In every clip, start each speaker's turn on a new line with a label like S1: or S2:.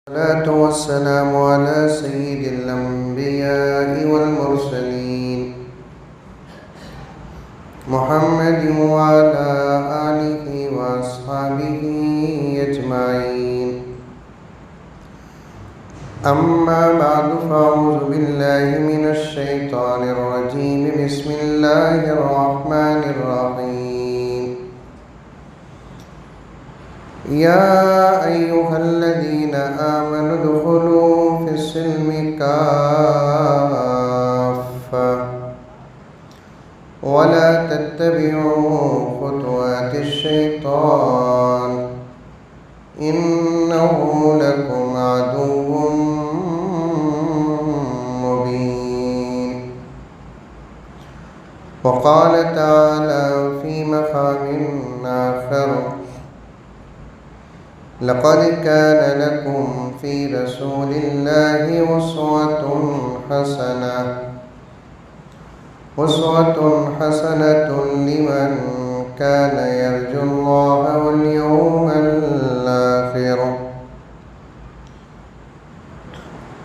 S1: الصلاة والسلام على سيد الأنبياء والمرسلين محمد وعلى آله وأصحابه أجمعين. أما بعد فأعوذ بالله من الشيطان الرجيم. بسم الله الرحمن الرحيم. يا أيها الذين آمنوا ادخلوا في السلم كافة ولا تتبعوا خطوات الشيطان إنه لكم عدو مبين. وقال تعالى في مقام آخر: لقد كان لكم في رسول الله أسوة حسنة لمن كان يرجو الله واليوم الآخر.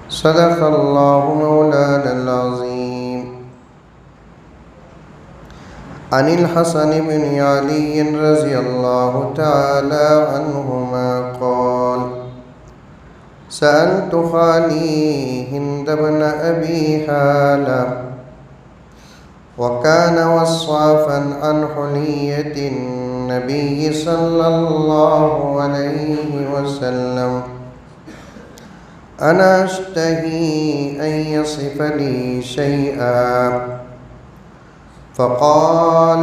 S1: صدق الله مولانا العظيم. عن الحسن بن علي رضي الله تعالى عنهما قال: سألت خالي هند بن أبي حالة وكان وصافا عن حلية النبي صلى الله عليه وسلم: أنا أشتهي أن يصف لي شيئا. فقال: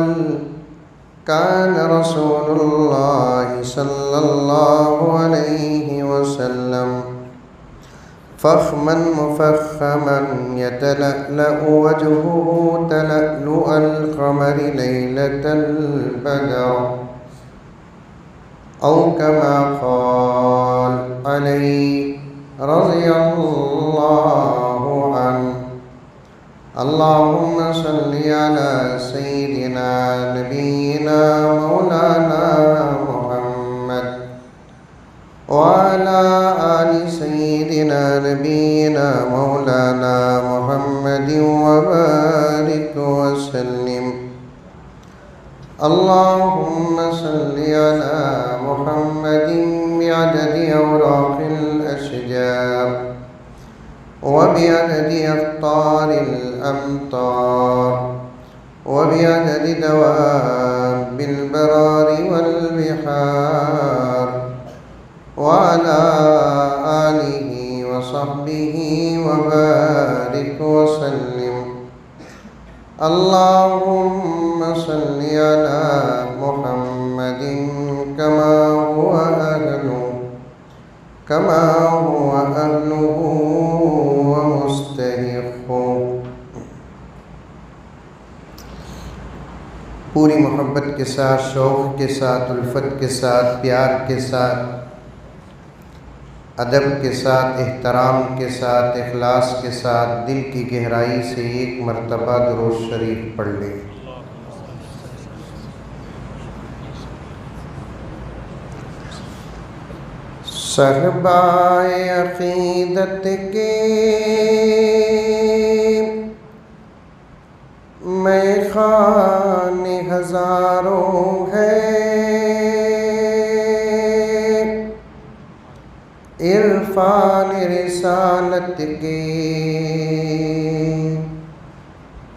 S1: كان رسول الله صلى الله عليه وسلم فخما مفخما يتلألأ وجهه تلألؤ القمر ليلة البدر، أو كما قال علي رضي الله عنه. اللهم صل على سيدنا نبينا مولانا محمد وعلى آل سيدنا نبينا مولانا محمد وبارك وسلم. اللهم صل على محمد بعدد أوراق الأشجار وبعدد أقطار الأمطار وبعدد دواب البرار والبحار وعلى آله وصحبه وبارك وسلم. اللهم صل على محمد كما هو أهله ومستحقه. پوری محبت کے ساتھ، شوق کے ساتھ، الفت کے ساتھ، پیار کے ساتھ، ادب کے ساتھ، احترام کے ساتھ، اخلاص کے ساتھ دل کی گہرائی سے ایک مرتبہ درود شریف پڑھ لیں۔ صحبائے عقیدت کے میخانے ہزاروں ہیں، عرفان رسالت کے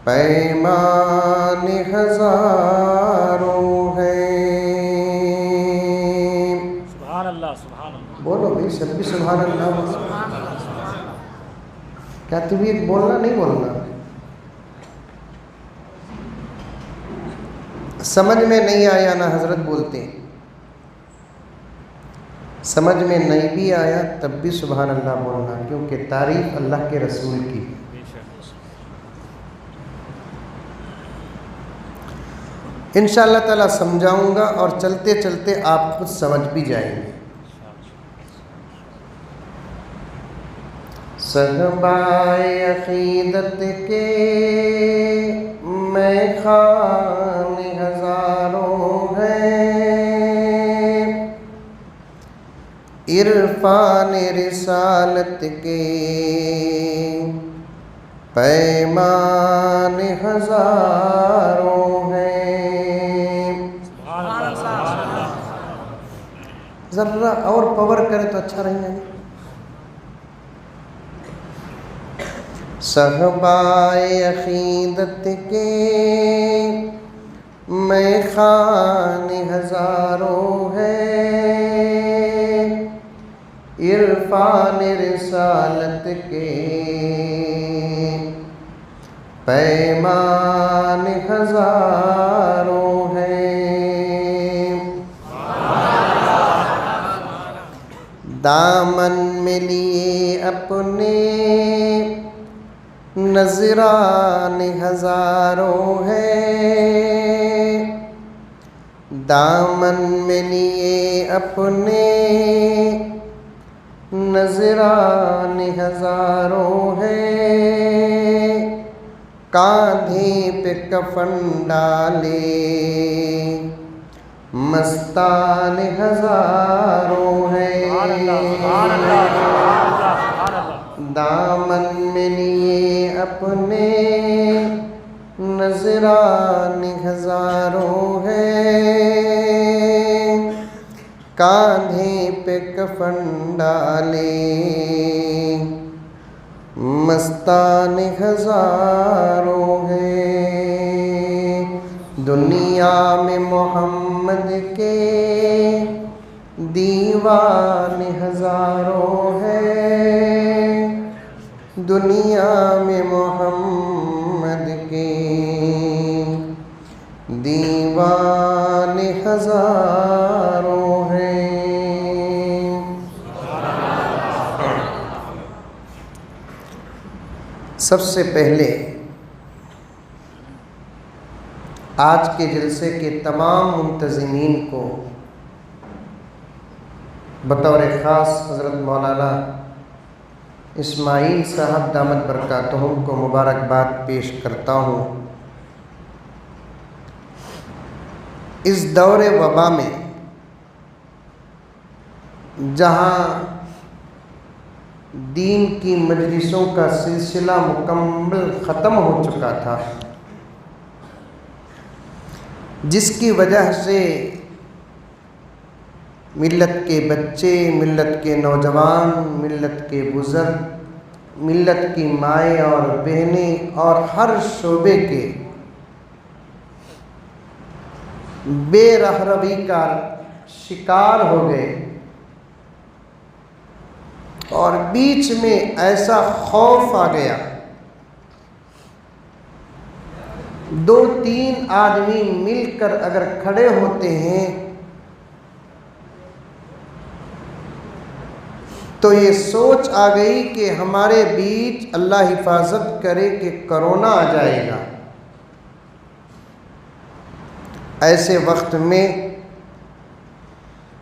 S1: پیمان ہزاروں ہیں۔
S2: سبحان اللہ، سبحان اللہ،
S1: بولو بھائی سب بھی سبحان اللہ بولو۔ کیا طبیعت بولنا نہیں بولنا؟ سمجھ میں نہیں آیا نہ حضرت بولتے، سمجھ میں نہیں بھی آیا تب بھی سبحان اللہ بولنا، کیونکہ تعریف اللہ کے رسول کی۔ انشاءاللہ تعالیٰ سمجھاؤں گا اور چلتے چلتے آپ خود سمجھ بھی جائیں گے۔ صحبائے عقیدت کے میخانے ہزاروں ہیں، عرفان رسالت کے پیمان ہزاروں ہیں. ذرا اور پاور کرے تو اچھا رہے گا. صحبائے عقیدت کے میخان ہزاروں ہیں. عرفان رسالت کے پیمان ہزاروں ہیں. دامن میں لیے اپنے نذران ہزاروں ہیں. دامن میں لیے اپنے نذران ہزاروں ہیں. کاندھے پہ کفن ڈالے مستان ہزاروں ہیں. دامن میں لیے اپنے نذران ہزاروں ہیں. کاندھے پہ کفن ڈالے مستان ہزاروں ہیں. دنیا میں محمد کے دیوان ہزاروں ہیں. دنیا میں محمد کے دیوان ہزاروں ہیں. سب سے پہلے آج کے جلسے کے تمام منتظمین کو بطور خاص حضرت مولانا اسماعیل صاحب دامت برکاتہم کو مبارکباد پیش کرتا ہوں. اس دور وبا میں جہاں دین کی مجلسوں کا سلسلہ مکمل ختم ہو چکا تھا، جس کی وجہ سے ملت کے بچے، ملت کے نوجوان، ملت کے بزرگ، ملت کی مائیں اور بہنیں اور ہر شعبے کے بے رہروی کا شکار ہو گئے. اور بیچ میں ایسا خوف آ گیا، 2-3 آدمی مل کر اگر کھڑے ہوتے ہیں تو یہ سوچ آ گئی کہ ہمارے بیچ اللہ حفاظت کرے کہ کرونا آ جائے گا. ایسے وقت میں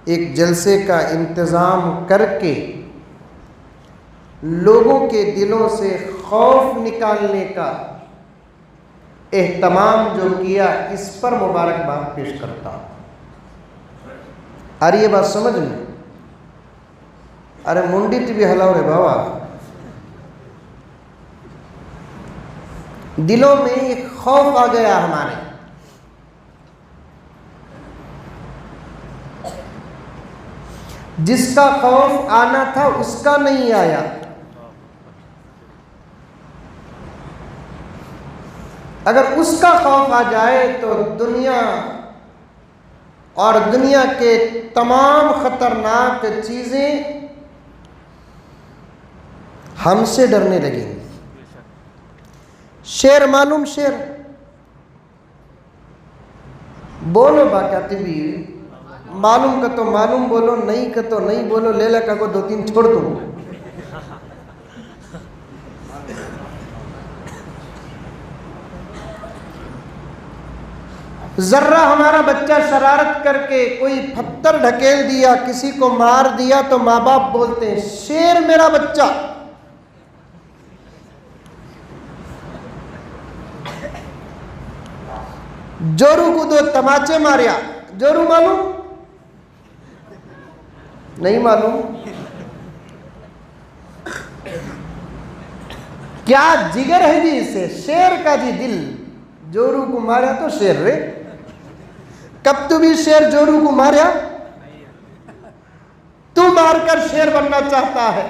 S1: ایک جلسے کا انتظام کر کے لوگوں کے دلوں سے خوف نکالنے کا اہتمام جو کیا، اس پر مبارکباد پیش کرتا ہوں. ارے یہ بات سمجھ میں، ارے منڈی تی بھی ہلاو رے بابا. دلوں میں ایک خوف آ گیا ہمارے. جس کا خوف آنا تھا اس کا نہیں آیا. اگر اس کا خوف آ جائے تو دنیا اور دنیا کے تمام خطرناک چیزیں ہم سے ڈرنے لگیں گی. شیر معلوم شیر بولو باقاعدہ بھی معلوم کا تو معلوم بولو، نہیں کا تو نہیں بولو، لیلا کا کو 2-3 چھوڑ دو. ذرہ ہمارا بچہ شرارت کر کے کوئی پتھر ڈھکیل دیا، کسی کو مار دیا تو ماں باپ بولتے ہیں شیر میرا بچہ. جورو کو 2 تماچے ماریا، جورو معلوم نہیں معلوم؟ کیا جگر ہے جی اسے، شیر کا جی دل جورو کو ماریا تو شیر رے، کب تو بھی شیر جورو کو ماریا، تو مار کر شیر بننا چاہتا ہے۔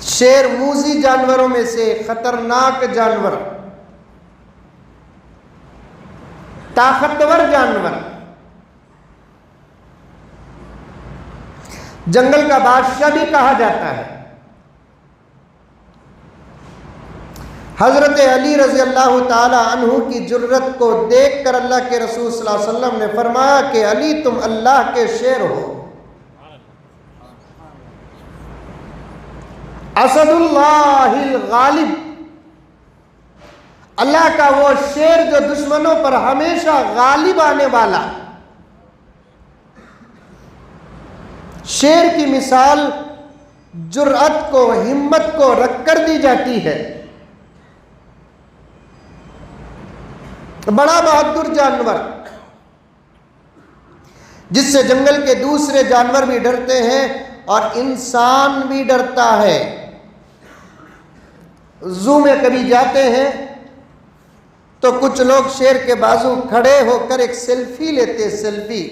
S1: شیر موذی جانوروں میں سے خطرناک جانور، طاقتور جانور، جنگل کا بادشاہ بھی کہا جاتا ہے۔ حضرت علی رضی اللہ تعالی عنہ کی جرت کو دیکھ کر اللہ کے رسول صلی اللہ علیہ وسلم نے فرمایا کہ علی تم اللہ کے شیر ہو، اسد اللہ الغالب، اللہ کا وہ شیر جو دشمنوں پر ہمیشہ غالب آنے والا۔ شیر کی مثال جرأت کو، ہمت کو رکھ کر دی جاتی ہے۔ بڑا بہادر جانور جس سے جنگل کے دوسرے جانور بھی ڈرتے ہیں اور انسان بھی ڈرتا ہے۔ زو میں کبھی جاتے ہیں تو کچھ لوگ شیر کے بازو کھڑے ہو کر ایک سیلفی لیتے، سیلفی۔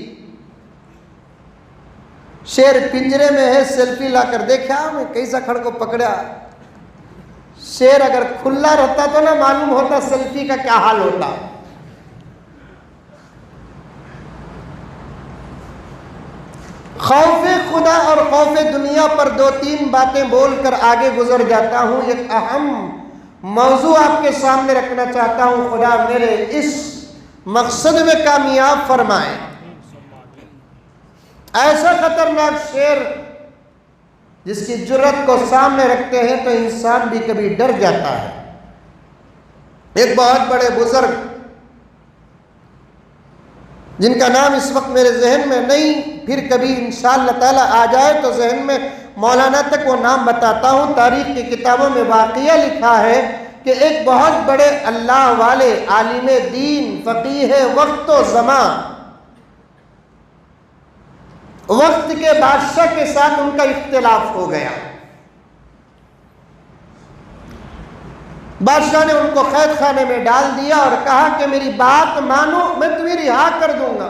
S1: شیر پنجرے میں ہے، سیلفی لا کر دیکھا میں کیسا کھڑ کو پکڑا۔ شیر اگر کھلا رہتا تو نہ معلوم ہوتا سیلفی کا کیا حال ہوتا۔ خوف خدا اور خوف دنیا پر دو تین باتیں بول کر آگے گزر جاتا ہوں۔ ایک اہم موضوع آپ کے سامنے رکھنا چاہتا ہوں، خدا میرے اس مقصد میں کامیاب فرمائے۔ ایسا خطرناک شیر جس کی جرت کو سامنے رکھتے ہیں تو انسان بھی کبھی ڈر جاتا ہے۔ ایک بہت بڑے بزرگ جن کا نام اس وقت میرے ذہن میں نہیں، پھر کبھی انشاءاللہ تعالیٰ آ جائے تو ذہن میں مولانا تک وہ نام بتاتا ہوں۔ تاریخ کی کتابوں میں واقعہ لکھا ہے کہ ایک بہت بڑے اللہ والے عالم دین، فقیہ وقت و زمان، وقت کے بادشاہ کے ساتھ ان کا اختلاف ہو گیا۔ بادشاہ نے ان کو قید خانے میں ڈال دیا اور کہا کہ میری بات مانو میں تمہیں رہا کر دوں گا۔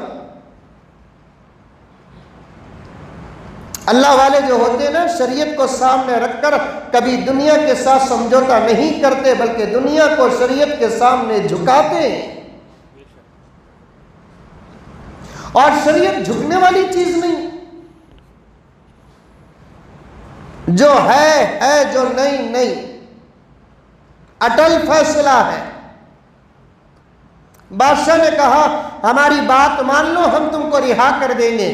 S1: اللہ والے جو ہوتے ہیں نا، شریعت کو سامنے رکھ کر کبھی دنیا کے ساتھ سمجھوتا نہیں کرتے، بلکہ دنیا کو شریعت کے سامنے جھکاتے ہیں۔ اور شریعت جھکنے والی چیز نہیں، جو ہے جو نہیں، اٹل فیصلہ ہے۔ بادشاہ نے کہا ہماری بات مان لو، ہم تم کو رہا کر دیں گے۔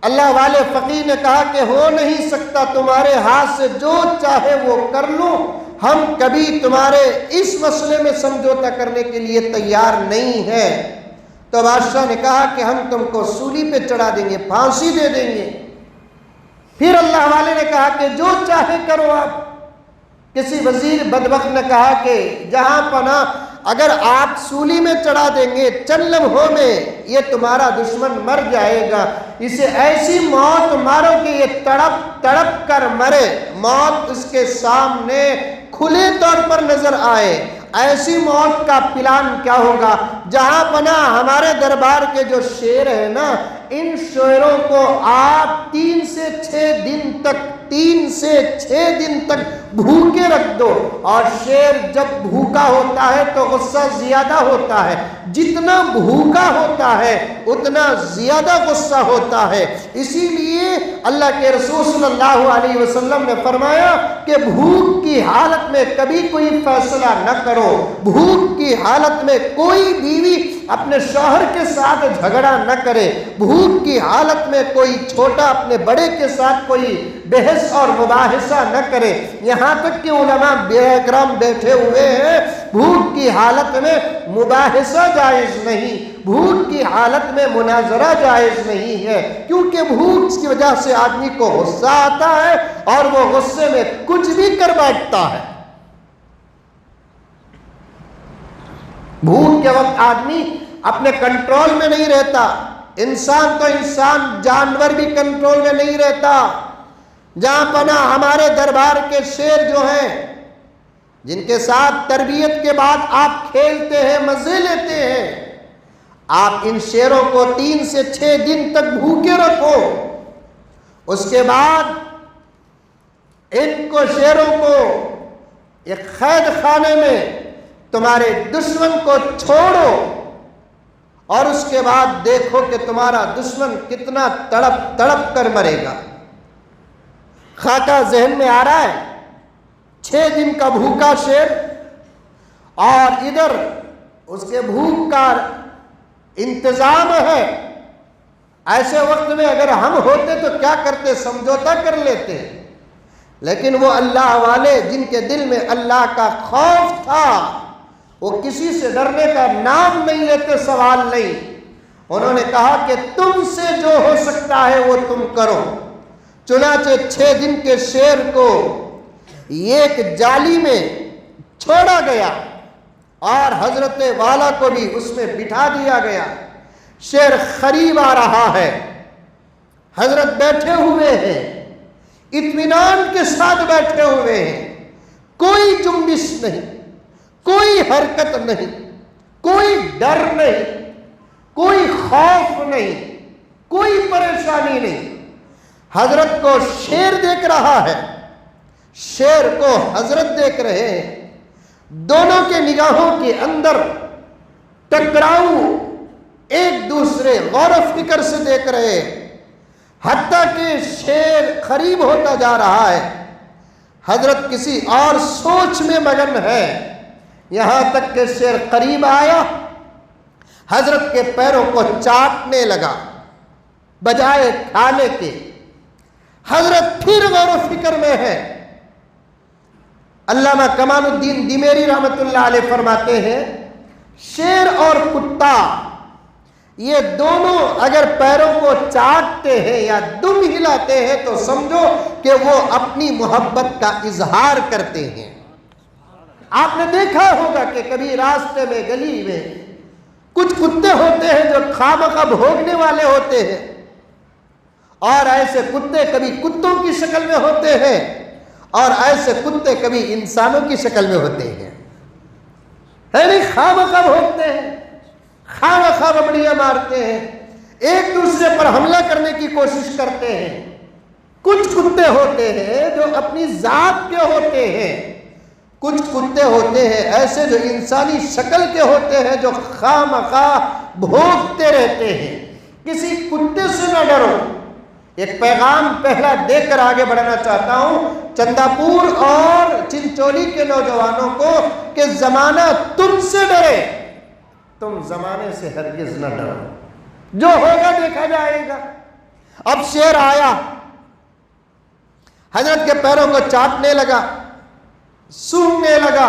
S1: اللہ والے فقیر نے کہا کہ ہو نہیں سکتا، تمہارے ہاتھ سے جو چاہے وہ کر لو، ہم کبھی تمہارے اس مسئلے میں سمجھوتا کرنے کے لیے تیار نہیں ہیں۔ تو بادشاہ نے کہا کہ ہم تم کو سولی پہ چڑھا دیں گے، پھانسی دے دیں گے۔ پھر اللہ والے نے کہا کہ جو چاہے کرو آپ۔ کسی وزیر بدبخت نے کہا کہ جہاں پناہ، اگر آپ سولی میں چڑھا دیں گے چند لمحوں میں یہ تمہارا دشمن مر جائے گا، اسے ایسی موت مارو کہ یہ تڑپ تڑپ کر مرے، موت اس کے سامنے کھلے طور پر نظر آئے۔ ایسی موت کا پلان کیا ہوگا؟ جہاں پناہ ہمارے دربار کے جو شیر ہیں نا، ان شیروں کو آپ 3 سے 6 دن تک بھوکے رکھ دو، اور شیر جب بھوکا ہوتا ہے تو غصہ زیادہ ہوتا ہے، جتنا بھوکا ہوتا ہے اتنا زیادہ غصہ ہوتا ہے۔ اسی لیے اللہ کے رسول صلی اللہ علیہ وسلم نے فرمایا کہ بھوک کی حالت میں کبھی کوئی فیصلہ نہ کرو، بھوک کی حالت میں کوئی بیوی اپنے شوہر کے ساتھ جھگڑا نہ کرے، بھوک کی حالت میں کوئی چھوٹا اپنے بڑے کے ساتھ کوئی بحث اور مباحثہ نہ کرے۔ یہاں تک کہ علماء اکرام بیٹھے ہوئے ہیں، بھوک کی حالت میں مباحثہ جائز نہیں، بھوک کی حالت میں مناظرہ جائز نہیں ہے، کیونکہ بھوک کی وجہ سے آدمی کو غصہ آتا ہے اور وہ غصے میں کچھ بھی کر بیٹھتا ہے۔ بھوک کے وقت آدمی اپنے کنٹرول میں نہیں رہتا، انسان تو انسان، جانور بھی کنٹرول میں نہیں رہتا۔ جہاں پناہ ہمارے دربار کے شیر جو ہیں، جن کے ساتھ تربیت کے بعد آپ کھیلتے ہیں، مزے لیتے ہیں، آپ ان شیروں کو 3 سے 6 دن تک بھوکے رکھو، اس کے بعد ان کو شیروں کو ایک قید خانے میں تمہارے دشمن کو چھوڑو، اور اس کے بعد دیکھو کہ تمہارا دشمن کتنا تڑپ تڑپ کر مرے گا۔ خاکہ ذہن میں آ رہا ہے، 6 دن کا بھوکا شیر، اور ادھر اس کے بھوک کا انتظام ہے۔ ایسے وقت میں اگر ہم ہوتے تو کیا کرتے؟ سمجھوتا کر لیتے، لیکن وہ اللہ والے جن کے دل میں اللہ کا خوف تھا، وہ کسی سے ڈرنے کا نام نہیں لیتے، سوال نہیں۔ انہوں نے کہا کہ تم سے جو ہو سکتا ہے وہ تم کرو۔ چنانچہ 6 دن کے شیر کو ایک جالی میں چھوڑا گیا، اور حضرت والا کو بھی اس میں بٹھا دیا گیا۔ شیر قریب آ رہا ہے، حضرت بیٹھے ہوئے ہیں، اطمینان کے ساتھ بیٹھے ہوئے ہیں، کوئی جنبش نہیں، کوئی حرکت نہیں، کوئی ڈر نہیں، کوئی خوف نہیں، کوئی پریشانی نہیں۔ حضرت کو شیر دیکھ رہا ہے، شیر کو حضرت دیکھ رہے ہیں، دونوں کے نگاہوں کے اندر ٹکراؤ، ایک دوسرے غور و فکر سے دیکھ رہے ہیں، حتیٰ کہ شیر قریب ہوتا جا رہا ہے، حضرت کسی اور سوچ میں مگن ہے، یہاں تک کہ شیر قریب آیا، حضرت کے پیروں کو چاٹنے لگا بجائے کھانے کے۔ حضرت پھر غور و فکر میں ہے۔ علامہ کمال الدین دمیری رحمۃ اللہ علیہ فرماتے ہیں، شیر اور کتا یہ دونوں اگر پیروں کو چاٹتے ہیں یا دم ہلاتے ہیں تو سمجھو کہ وہ اپنی محبت کا اظہار کرتے ہیں۔ آپ نے دیکھا ہوگا کہ کبھی راستے میں، گلی میں کچھ کتے ہوتے ہیں جو خامخواہ بھوگنے والے ہوتے ہیں، اور ایسے کتے کبھی کتوں کی شکل میں ہوتے ہیں، اور ایسے کتے کبھی انسانوں کی شکل میں ہوتے ہیں، خامخواہ بھوگتے ہیں، خامخواہ ببڑیاں مارتے ہیں، ایک دوسرے پر حملہ کرنے کی کوشش کرتے ہیں۔ کچھ کتے ہوتے ہیں جو اپنی ذات کے ہوتے ہیں، کچھ کتے ہوتے ہیں ایسے جو انسانی شکل کے ہوتے ہیں، جو خامخواہ بھوگتے رہتے ہیں۔ کسی کتے سے نہ ڈرو۔ ایک پیغام پہلا دے کر آگے بڑھنا چاہتا ہوں چندہ پور اور چنچولی کے نوجوانوں کو، کہ زمانہ تم سے ڈرے، تم زمانے سے ہرگز نہ ڈرو، جو ہوگا دیکھا جائے گا۔ اب شیر آیا، حضرت کے پیروں کو چاٹنے لگا، سونگنے لگا،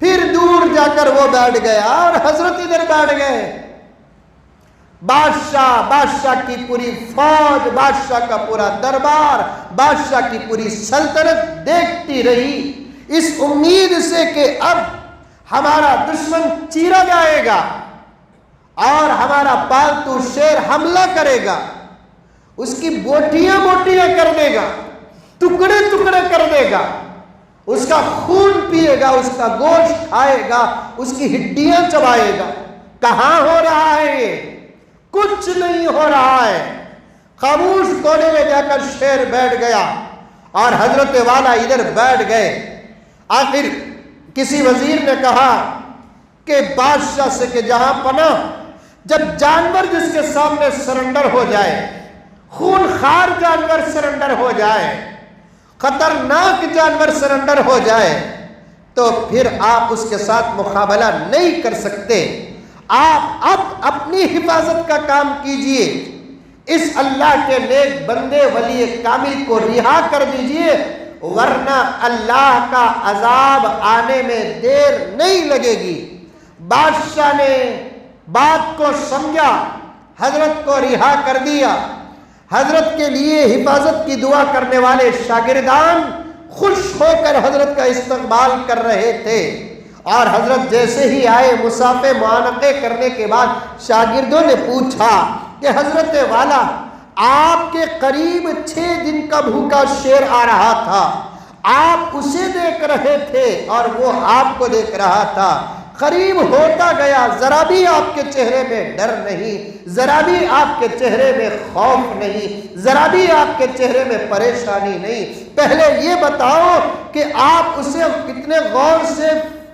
S1: پھر دور جا کر وہ بیٹھ گیا اور حضرت ادھر بیٹھ گئے۔ بادشاہ کی پوری فوج، بادشاہ کا پورا دربار، بادشاہ کی پوری سلطنت دیکھتی رہی، اس امید سے کہ اب ہمارا دشمن چیرا جائے گا اور ہمارا پالتو شیر حملہ کرے گا، اس کی بوٹیاں بوٹیاں کر دے گا، ٹکڑے ٹکڑے کر دے گا، اس کا خون پیے گا، اس کا گوشت کھائے گا، اس کی ہڈیاں چبائے گا۔ کہاں ہو رہا ہے یہ؟ کچھ نہیں ہو رہا ہے۔ خاموش کونے میں جا کر شیر بیٹھ گیا اور حضرت والا ادھر بیٹھ گئے۔ آخر کسی وزیر نے کہا کہ بادشاہ سے کہ جہاں پناہ، جب جانور جس کے سامنے سرنڈر ہو جائے، خون خار جانور سرنڈر ہو جائے، خطرناک جانور سرنڈر ہو جائے، تو پھر آپ اس کے ساتھ مقابلہ نہیں کر سکتے۔ آپ اب اپنی حفاظت کا کام کیجئے، اس اللہ کے نیک بندے ولی کامل کو رہا کر دیجئے، ورنہ اللہ کا عذاب آنے میں دیر نہیں لگے گی۔ بادشاہ نے بات کو سمجھا، حضرت کو رہا کر دیا۔ حضرت کے لیے حفاظت کی دعا کرنے والے شاگردان خوش ہو کر حضرت کا استقبال کر رہے تھے، اور حضرت جیسے ہی آئے مصافحے معانقے کرنے کے بعد شاگردوں نے پوچھا کہ حضرت والا آپ کے قریب 6 دن کا بھوکا شیر آ رہا تھا، آپ اسے دیکھ رہے تھے اور وہ آپ کو دیکھ رہا تھا، قریب ہوتا گیا، ذرا بھی آپ کے چہرے میں ڈر نہیں، ذرا بھی آپ کے چہرے میں خوف نہیں، ذرا بھی آپ کے چہرے میں پریشانی نہیں۔ پہلے یہ بتاؤ کہ آپ اسے کتنے غور سے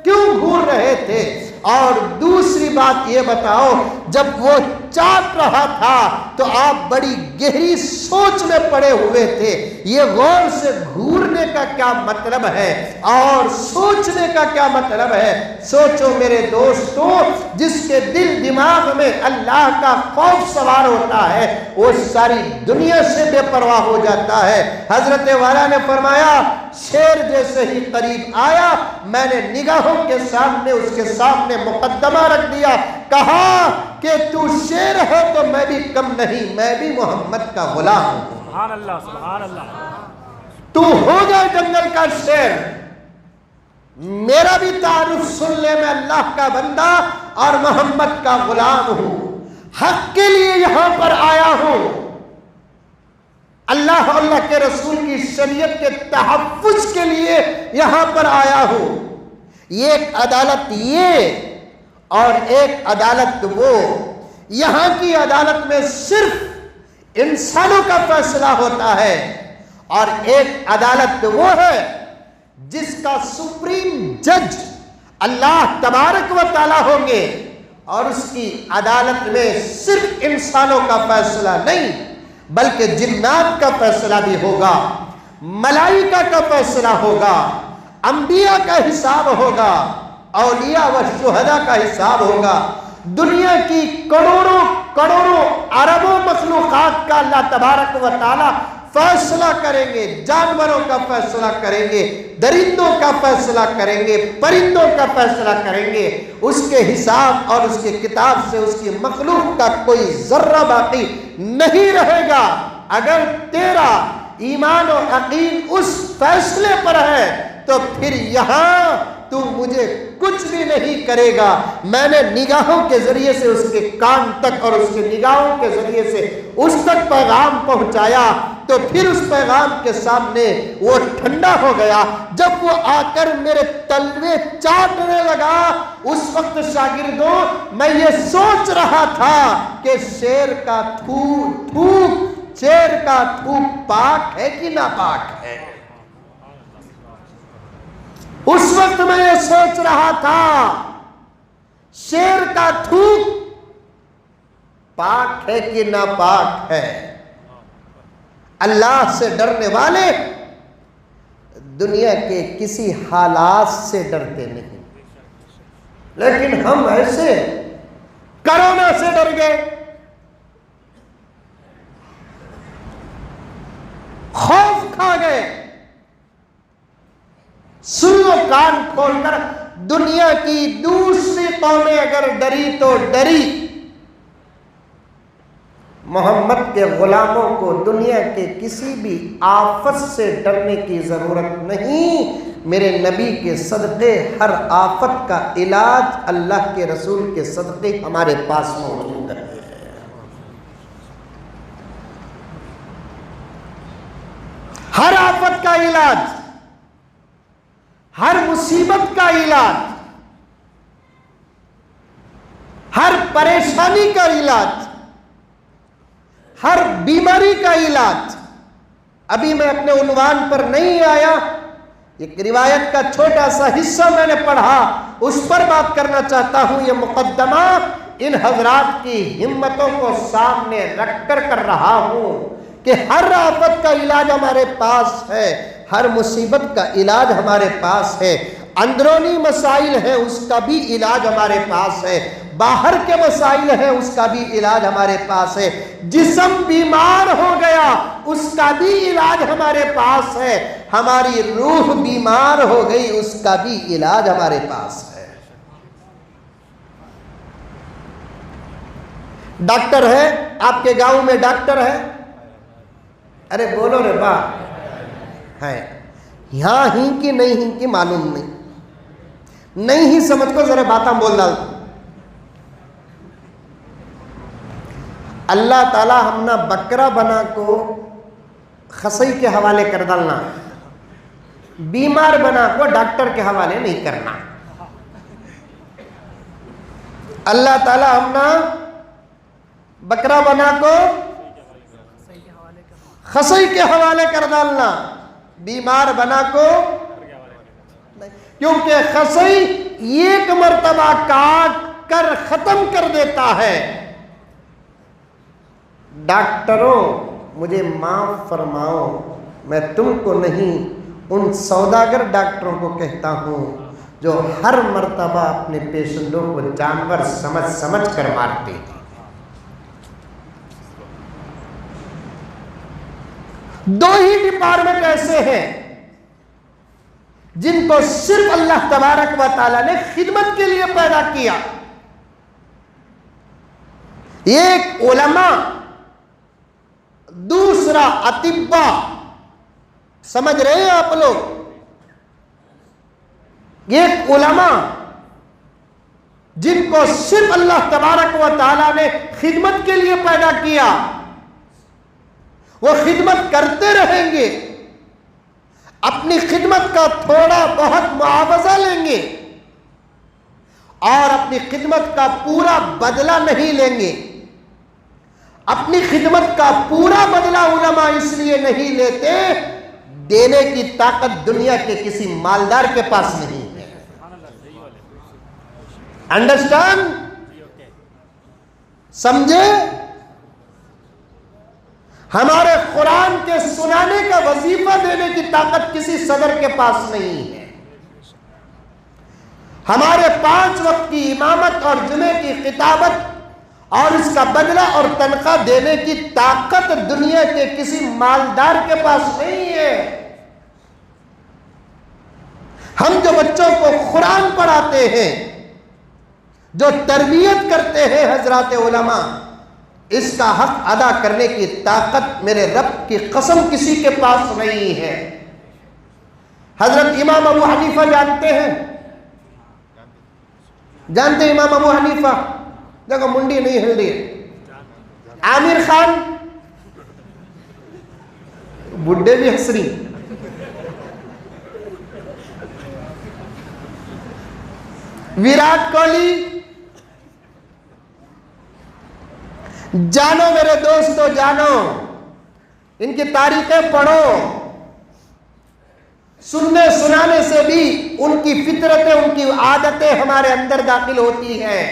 S1: کیوں گھور رہے تھے، اور دوسری بات یہ بتاؤ جب وہ چاٹ رہا تھا تو آپ بڑی گہری سوچ میں پڑے ہوئے تھے، یہ غور سے گھورنے کا کیا مطلب ہے اور سوچنے کا کیا مطلب ہے؟ سوچو میرے دوستو، جس کے دل دماغ میں اللہ کا خوف سوار ہوتا ہے وہ ساری دنیا سے بے پرواہ ہو جاتا ہے۔ حضرت والا نے فرمایا شیر جیسے ہی قریب آیا میں نے نگاہوں کے سامنے اس کے سامنے مقدمہ رکھ دیا، کہا کہ تو شیر ہے تو میں بھی کم نہیں، میں بھی محمد کا غلام ہوں۔
S2: سبحان اللہ سبحان اللہ۔
S1: تو ہو جائے جنگل کا شیر، میرا بھی تعارف سن لے، میں اللہ کا بندہ اور محمد کا غلام ہوں، حق کے لیے یہاں پر آیا ہوں، اللہ اور اللہ کے رسول کی شریعت کے تحفظ کے لیے یہاں پر آیا ہوں۔ یہ ایک عدالت یہ اور ایک عدالت وہ، یہاں کی عدالت میں صرف انسانوں کا فیصلہ ہوتا ہے، اور ایک عدالت وہ ہے جس کا سپریم جج اللہ تبارک و تعالیٰ ہوں گے، اور اس کی عدالت میں صرف انسانوں کا فیصلہ نہیں بلکہ جنات کا فیصلہ بھی ہوگا، ملائکہ کا فیصلہ ہوگا، انبیاء کا حساب ہوگا، اولیاء و شہداء کا حساب ہوگا، دنیا کی کروڑوں کروڑوں اربوں مخلوقات کا اللہ تبارک و تعالی فیصلہ کریں گے، جانوروں کا فیصلہ کریں گے، درندوں کا فیصلہ کریں گے، پرندوں کا فیصلہ کریں گے، اس کے حساب اور اس کی کتاب سے اس کی مخلوق کا کوئی ذرہ باقی نہیں رہے گا۔ اگر تیرا ایمان و یقین اس فیصلے پر ہے تو پھر یہاں تو مجھے کچھ بھی نہیں کرے گا، میں نے نگاہوں کے ذریعے سے اس کے کان تک اور اس کے نگاہوں کے ذریعے سے اس تک پیغام پہنچایا، تو پھر اس پیغام کے سامنے وہ ٹھنڈا ہو گیا۔ جب وہ آ کر میرے تلوے چاٹنے لگا اس وقت شاگردوں میں یہ سوچ رہا تھا کہ شیر کا تھوک پاک ہے کہ ناپاک ہے۔ اس وقت میں یہ سوچ رہا تھا شیر کا تھوک پاک ہے کہ ناپاک ہے۔ اللہ سے ڈرنے والے دنیا کے کسی حالات سے ڈرتے نہیں، لیکن ہم ایسے کرونا سے ڈر گئے، خوف کھا گئے۔ سنو کان کھول کر، دنیا کی دوسری قومیں اگر ڈری تو ڈری، محمد کے غلاموں کو دنیا کے کسی بھی آفت سے ڈرنے کی ضرورت نہیں۔ میرے نبی کے صدقے ہر آفت کا علاج اللہ کے رسول کے صدقے ہمارے پاس موجود ہے۔ ہر آفت کا علاج، ہر مصیبت کا علاج، ہر پریشانی کا علاج، ہر بیماری کا علاج۔ ابھی میں اپنے عنوان پر نہیں آیا، ایک روایت کا چھوٹا سا حصہ میں نے پڑھا، اس پر بات کرنا چاہتا ہوں۔ یہ مقدمہ ان حضرات کی ہمتوں کو سامنے رکھ کر رہا ہوں کہ ہر آفت کا علاج ہمارے پاس ہے، ہر مصیبت کا علاج ہمارے پاس ہے، اندرونی مسائل ہیں اس کا بھی علاج ہمارے پاس ہے، باہر کے مسائل ہیں اس کا بھی علاج ہمارے پاس ہے، جسم بیمار ہو گیا اس کا بھی علاج ہمارے پاس ہے، ہماری روح بیمار ہو گئی اس کا بھی علاج ہمارے پاس ہے۔ ڈاکٹر ہے آپ کے گاؤں میں، ڈاکٹر ہے؟ ارے بولو رے باپ، ہے یہاں ہی کی نہیں ہی کی معلوم نہیں، نہیں ہی سمجھ کو ذرا باتاں بول ڈالتا. اللہ تعالی ہم نہ بکرا بنا کو خصی کے حوالے کر ڈالنا, بیمار بنا کو ڈاکٹر کے حوالے نہیں کرنا. اللہ تعالی ہم نہ بکرا بنا کو خصی کے حوالے کر ڈالنا, بیمار بنا کو, کیونکہ خصی ایک مرتبہ کاٹ کر ختم کر دیتا ہے. ڈاکٹروں مجھے معاف فرماؤ, میں تم کو نہیں ان سوداگر ڈاکٹروں کو کہتا ہوں جو ہر مرتبہ اپنے پیشنٹوں کو جانور سمجھ کر مارتے ہیں. دو ہی ڈپارٹمنٹ ایسے ہیں جن کو صرف اللہ تبارک و تعالیٰ نے خدمت کے لیے پیدا کیا. ایک علماء, دوسرا اطباء. سمجھ رہے ہیں آپ لوگ؟ ایک علماء جن کو صرف اللہ تبارک و تعالیٰ نے خدمت کے لیے پیدا کیا, وہ خدمت کرتے رہیں گے, اپنی خدمت کا تھوڑا بہت معاوضہ لیں گے اور اپنی خدمت کا پورا بدلہ نہیں لیں گے. اپنی خدمت کا پورا بدلہ علماء اس لیے نہیں لیتے, دینے کی طاقت دنیا کے کسی مالدار کے پاس نہیں ہے. انڈرسٹینڈ؟ سمجھے؟ ہمارے قرآن کے سنانے کا وظیفہ دینے کی طاقت کسی صدر کے پاس نہیں ہے. ہمارے 5 وقت کی امامت اور جمعے کی خطابت اور اس کا بدلہ اور تنخواہ دینے کی طاقت دنیا کے کسی مالدار کے پاس نہیں ہے. ہم جو بچوں کو قرآن پڑھاتے ہیں, جو تربیت کرتے ہیں حضرات علماء, اس کا حق ادا کرنے کی طاقت میرے رب کی قسم کسی کے پاس نہیں ہے. حضرت امام ابو حنیفہ جانتے ہیں؟ جانتے ہیں امام ابو حنیفہ؟ دیکھو منڈی نہیں ہل رہی ہے. عامر خان, بڈھے بھی ہنس رہی. ویراٹ کوہلی, جانو میرے دوستو جانو, ان کی تاریخیں پڑھو. سننے سنانے سے بھی ان کی فطرتیں, ان کی عادتیں ہمارے اندر داخل ہوتی ہیں.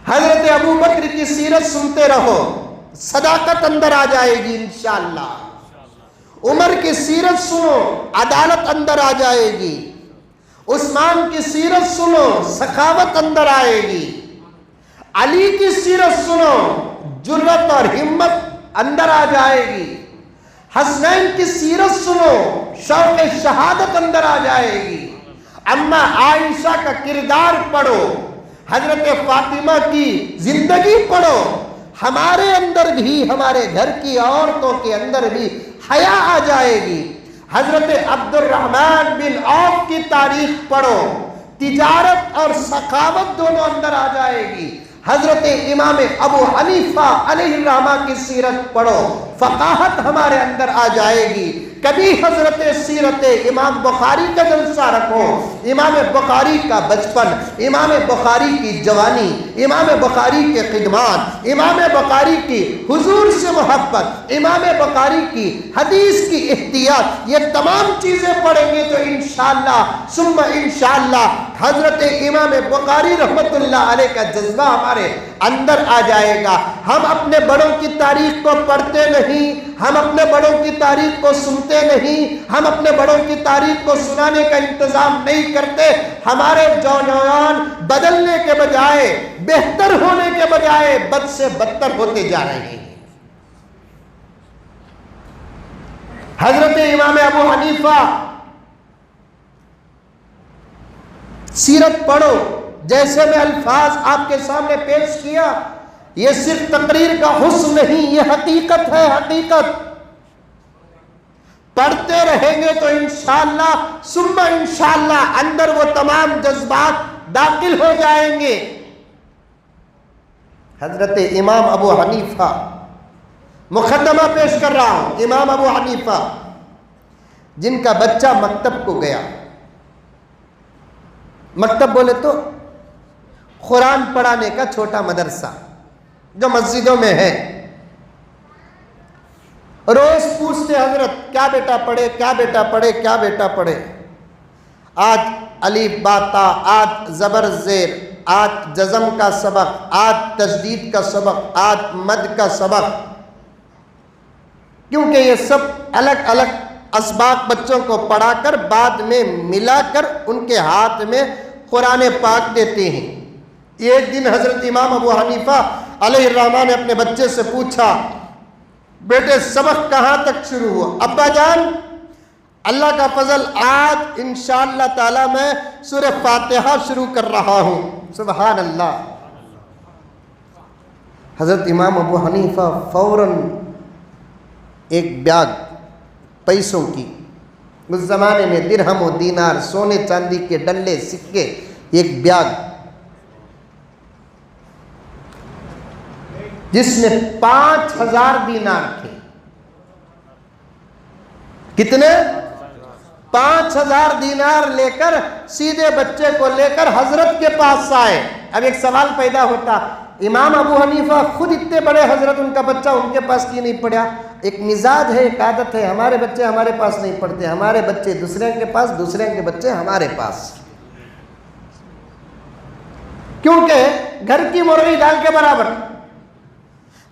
S1: حضرت ابو بکر کی سیرت سنتے رہو, صداقت اندر آ جائے گی انشاءاللہ. عمر کی سیرت سنو, عدالت اندر آ جائے گی. عثمان کی سیرت سنو, سخاوت اندر آئے گی. علی کی سیرت سنو, جرت اور ہمت اندر آ جائے گی. حسنین کی سیرت سنو, شوق شہادت اندر آ جائے گی. اما عائشہ کا کردار پڑھو, حضرت فاطمہ کی زندگی پڑھو. ہمارے اندر بھی, ہمارے گھر کی عورتوں کے اندر بھی حیا آ جائے گی. حضرت عبد الرحمن بن عوف کی تاریخ پڑھو, تجارت اور سخاوت دونوں اندر آ جائے گی. حضرت امام ابو حنیفہ علیہ الرحمہ کی سیرت پڑھو, فقاہت ہمارے اندر آ جائے گی. کبھی حضرت سیرت امام بخاری کا جلسہ رکھو, امام بخاری کا بچپن, امام بخاری کی جوانی, امام بخاری کے خدمات, امام بخاری کی حضور سے محبت, امام بخاری کی حدیث کی احتیاط, یہ تمام چیزیں پڑھیں گے تو انشاءاللہ ثم انشاءاللہ حضرت امام بخاری رحمت اللہ علیہ کا جذبہ ہمارے اندر آ جائے گا. ہم اپنے بڑوں کی تاریخ کو پڑھتے نہیں, ہم اپنے بڑوں کی تاریخ کو سنتے نہیں, ہم اپنے بڑوں کی تاریخ کو سنانے کا انتظام نہیں کرتے. ہمارے نوجوان بدلنے کے بجائے, بہتر ہونے کے بجائے بد سے بدتر ہوتے جا رہے ہیں. حضرت امام ابو حنیفہ سیرت پڑھو. جیسے میں الفاظ آپ کے سامنے پیش کیا, یہ صرف تقریر کا حسن نہیں, یہ حقیقت ہے. حقیقت پڑھتے رہیں گے تو انشاءاللہ ثم انشاءاللہ اندر وہ تمام جذبات داخل ہو جائیں گے۔ حضرت امام ابو حنیفہ، مقدمہ پیش کر رہا ہوں، امام ابو حنیفہ جن کا بچہ مکتب کو گیا، مکتب بولے تو قرآن پڑھانے کا چھوٹا مدرسہ جو مسجدوں میں ہے، روز پوچھتے حضرت کیا بیٹا پڑھے، کیا بیٹا پڑھے، کیا بیٹا پڑھے، آج الف با تا، آج زبر زیر، آج جزم کا سبق، آج تشدید کا سبق، آج مد کا سبق، کیونکہ یہ سب الگ الگ اسباق بچوں کو پڑھا کر بعد میں ملا کر ان کے ہاتھ میں قرآن پاک دیتے ہیں۔ ایک دن حضرت امام ابو حنیفہ علیہ الرحمٰن نے اپنے بچے سے پوچھا، بیٹے سبق کہاں تک شروع ہوا؟ ابا جان اللہ کا فضل آج انشاءاللہ تعالی میں سورہ فاتحہ شروع کر رہا ہوں۔ سبحان اللہ۔ حضرت امام ابو حنیفہ فوراً ایک بیاگ پیسوں کی، اس زمانے میں درہم و دینار، سونے چاندی کے ڈلے سکے، ایک بیاگ جس میں 5000 دینار تھے۔ کتنے؟ 5000 دینار لے کر سیدھے بچے کو لے کر حضرت کے پاس آئے۔ اب ایک سوال پیدا ہوتا، امام ابو حنیفہ خود اتنے بڑے حضرت، ان کا بچہ ان کے پاس کیوں نہیں پڑھا؟ ایک مزاج ہے، ایک عادت ہے، ہمارے بچے ہمارے پاس نہیں پڑھتے، ہمارے بچے دوسرے کے پاس، دوسرے کے بچے ہمارے پاس، کیونکہ گھر کی مرغی دال کے برابر۔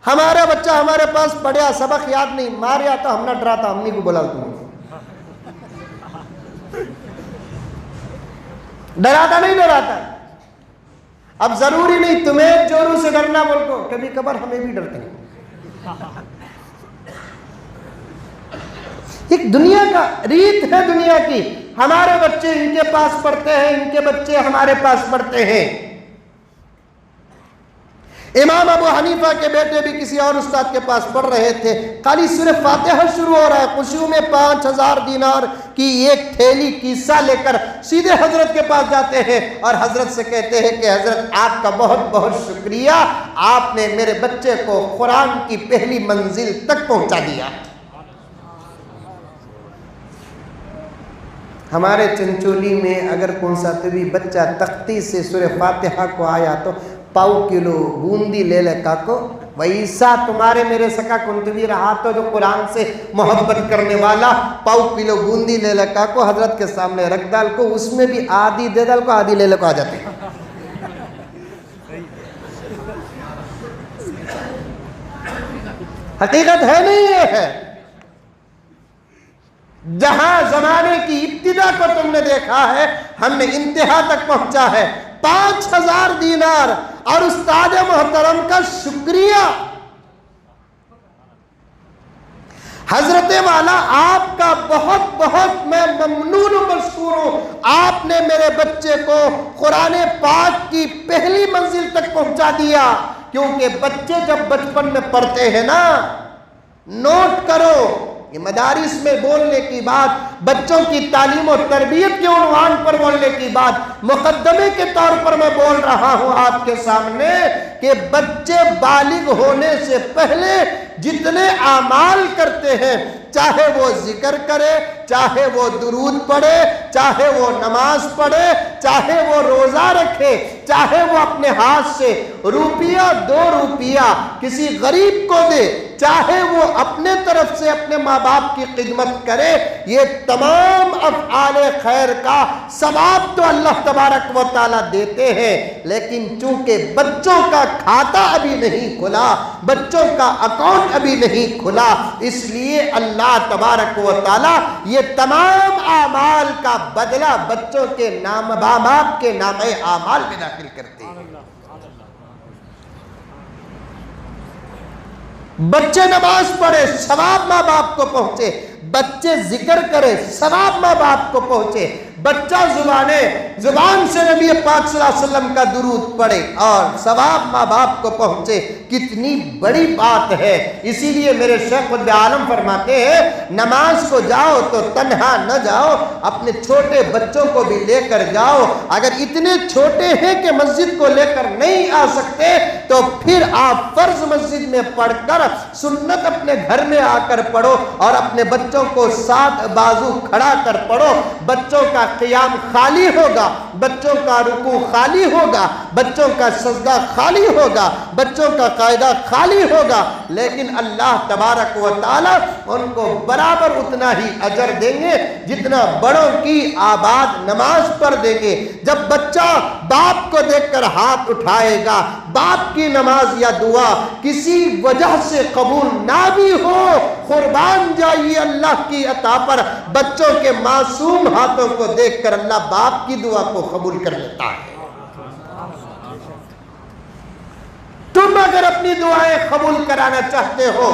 S1: ہمارا بچہ ہمارے پاس پڑھیا، سبق یاد نہیں، ماریا تو ہم نہ ڈراتا، امی کو بلا تم، ڈراتا نہیں ڈراتا۔ اب ضروری نہیں تمہیں چوروں سے ڈرنا، بول کو کبھی کبھار ہمیں بھی ڈرتے ہیں۔ ایک دنیا کا ریت ہے دنیا کی، ہمارے بچے ان کے پاس پڑھتے ہیں، ان کے بچے ہمارے پاس پڑھتے ہیں۔ امام ابو حنیفہ کے بیٹے بھی کسی اور استاد کے پاس پڑھ رہے تھے، خالی سورہ فاتحہ شروع ہو رہا ہے، خوشیوں میں 5000 دینار کی ایک تھیلی کیسہ لے کر سیدھے حضرت کے پاس جاتے ہیں اور حضرت سے کہتے ہیں کہ حضرت آپ کا بہت بہت شکریہ، آپ نے میرے بچے کو قرآن کی پہلی منزل تک پہنچا دیا۔ ہمارے چنچولی میں اگر کون سا بھی بچہ تختی سے سورہ فاتحہ کو آیا تو پاؤ کلو بوندی لے لے کاکو، ویسا تمہارے میرے سکا کنت بھی رہا تو جو قرآن سے محبت کرنے والا، پاؤ کلو بوندی لے لے کاکو حضرت کے سامنے رکھ ڈال کو، اس میں بھی آدھی دے ڈال کو، آدھی لے لے کو آ جاتے ہیں۔ حقیقت ہے نہیں یہ ہے؟ جہاں زمانے کی ابتدا کو تم نے دیکھا ہے، ہم نے انتہا تک پہنچا ہے۔ 5000 دینار اور استاد محترم کا شکریہ، حضرت والا آپ کا بہت بہت میں ممنون و مشکور ہوں، آپ نے میرے بچے کو قرآن پاک کی پہلی منزل تک پہنچا دیا۔ کیونکہ بچے جب بچپن میں پڑھتے ہیں نا، نوٹ کرو، یہ مدارس میں بولنے کی بات، بچوں کی تعلیم و تربیت کے عنوان پر بولنے کی بات، مقدمے کے طور پر میں بول رہا ہوں آپ کے سامنے کہ بچے بالغ ہونے سے پہلے جتنے اعمال کرتے ہیں، چاہے وہ ذکر کرے، چاہے وہ درود پڑھے، چاہے وہ نماز پڑھے، چاہے وہ روزہ رکھے، چاہے وہ اپنے ہاتھ سے روپیہ 2 روپیہ کسی غریب کو دے، چاہے وہ اپنے طرف سے اپنے ماں باپ کی خدمت کرے، یہ تمام افعال خیر کا ثواب تو اللہ تبارک و تعالیٰ دیتے ہیں۔ لیکن چونکہ بچوں کا کھاتا ابھی نہیں کھلا، بچوں کا اکاؤنٹ ابھی نہیں کھلا، اس لیے اللہ تبارک و تعالیٰ یہ تمام اعمال کا بدلہ بچوں کے نام، ماں باپ کے نام اعمال میں داخل کرتے ہیں۔ بچے نماز پڑھے، ثواب ماں باپ کو پہنچے، بچے بچے ذکر کرے، ثواب ماں باپ کو پہنچے، بچہ زبان سے نبی پاک صلی اللہ علیہ وسلم کا درود پڑھے اور ثواب ماں باپ کو پہنچے، کتنی بڑی بات ہے۔ اسی لیے میرے شیخ قطب عالم فرماتے ہیں نماز کو جاؤ تو تنہا نہ جاؤ، اپنے چھوٹے بچوں کو بھی لے کر جاؤ۔ اگر اتنے چھوٹے ہیں کہ مسجد کو لے کر نہیں آ سکتے تو پھر آپ فرض مسجد میں پڑھ کر سنت اپنے گھر میں آ کر پڑھو اور اپنے بچوں کو ساتھ بازو کھڑا کر پڑھو۔ بچوں کا قیام خالی ہوگا، بچوں کا رکوع خالی ہوگا، بچوں کا سجدہ خالی ہوگا، بچوں کا قاعدہ خالی ہوگا، لیکن اللہ تبارک و تعالی ان کو برابر اتنا ہی اجر دیں گے جتنا بڑوں کی آباد نماز پڑھ دیں گے۔ جب بچہ باپ کو دیکھ کر ہاتھ اٹھائے گا، باپ کی نماز یا دعا کسی وجہ سے قبول نہ بھی ہو، قربان جائیے اللہ کی عطا پر، بچوں کے معصوم ہاتھوں کو دیکھ کر اللہ باپ کی دعا کو قبول کر لیتا ہے۔ تم اگر اپنی دعائیں قبول کرانا چاہتے ہو،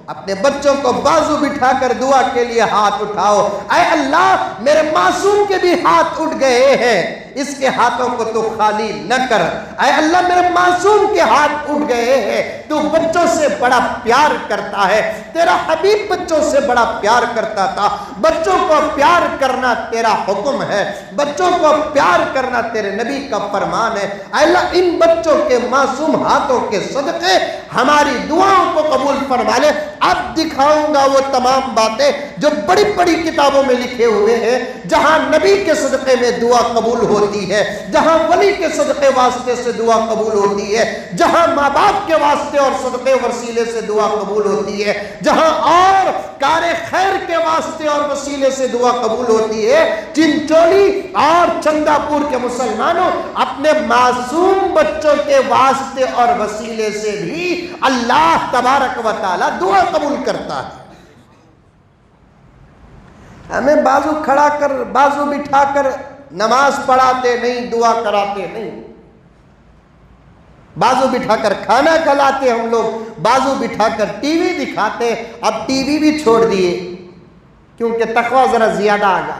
S1: اپنے بچوں کو بازو بٹھا کر دعا کے لیے ہاتھ اٹھاؤ، اے اللہ میرے معصوم کے بھی ہاتھ اٹھ گئے ہیں، اس کے ہاتھوں کو تو خالی نہ کر۔ اے اللہ میرے معصوم کے ہاتھ اٹھ گئے ہیں، تو بچوں سے بڑا پیار کرتا ہے، تیرا حبیب بچوں سے بڑا پیار کرتا تھا، بچوں کو پیار کرنا تیرا حکم ہے، بچوں کو پیار کرنا تیرے نبی کا فرمان ہے۔ اے اللہ ان بچوں کے معصوم ہاتھوں کے صدقے ہماری دعاؤں کو قبول فرما لے۔ اب دکھاؤں گا وہ تمام باتیں جو بڑی بڑی کتابوں میں لکھے ہوئے ہیں، جہاں نبی کے صدقے میں دعا قبول ہوتی ہے، جہاں ولی کے صدقے واسطے سے دعا قبول ہوتی ہے، جہاں ماں باپ کے واسطے اور صدقے وسیلے سے دعا قبول ہوتی ہے، جہاں اور کار خیر کے واسطے اور وسیلے سے دعا قبول ہوتی ہے۔ چنچولی اور چندہ پور کے مسلمانوں اپنے معصوم بچوں کے واسطے اور وسیلے سے بھی اللہ تبارک و تعالی دعا قبول کرتا ہے۔ ہمیں بازو کھڑا کر بازو بٹھا کر نماز پڑھاتے نہیں، دعا کراتے نہیں، بازو بٹھا کر کھانا کھلاتے ہم لوگ، بازو بٹھا کر ٹی وی دکھاتے۔ اب ٹی وی بھی چھوڑ دیے کیونکہ تقوی ذرا زیادہ آگا۔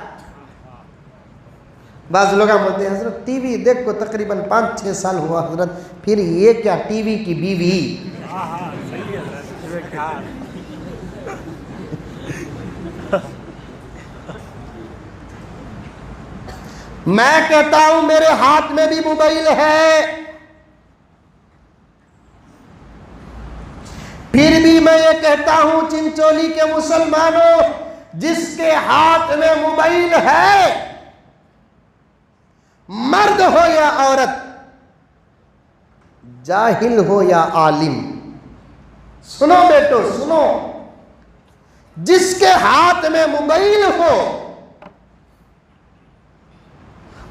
S1: بعض لوگ بولتے ہیں حضرت ٹی وی دیکھ کو تقریباً 5-6 سال ہوا حضرت، پھر یہ کیا ٹی وی کی بیوی؟
S2: صحیح ہے
S1: میں کہتا ہوں میرے ہاتھ میں بھی موبائل ہے، پھر بھی میں یہ کہتا ہوں چنچولی کے مسلمانوں، جس کے ہاتھ میں موبائل ہے، مرد ہو یا عورت، جاہل ہو یا عالم، سنو بیٹو سنو، جس کے ہاتھ میں موبائل ہو،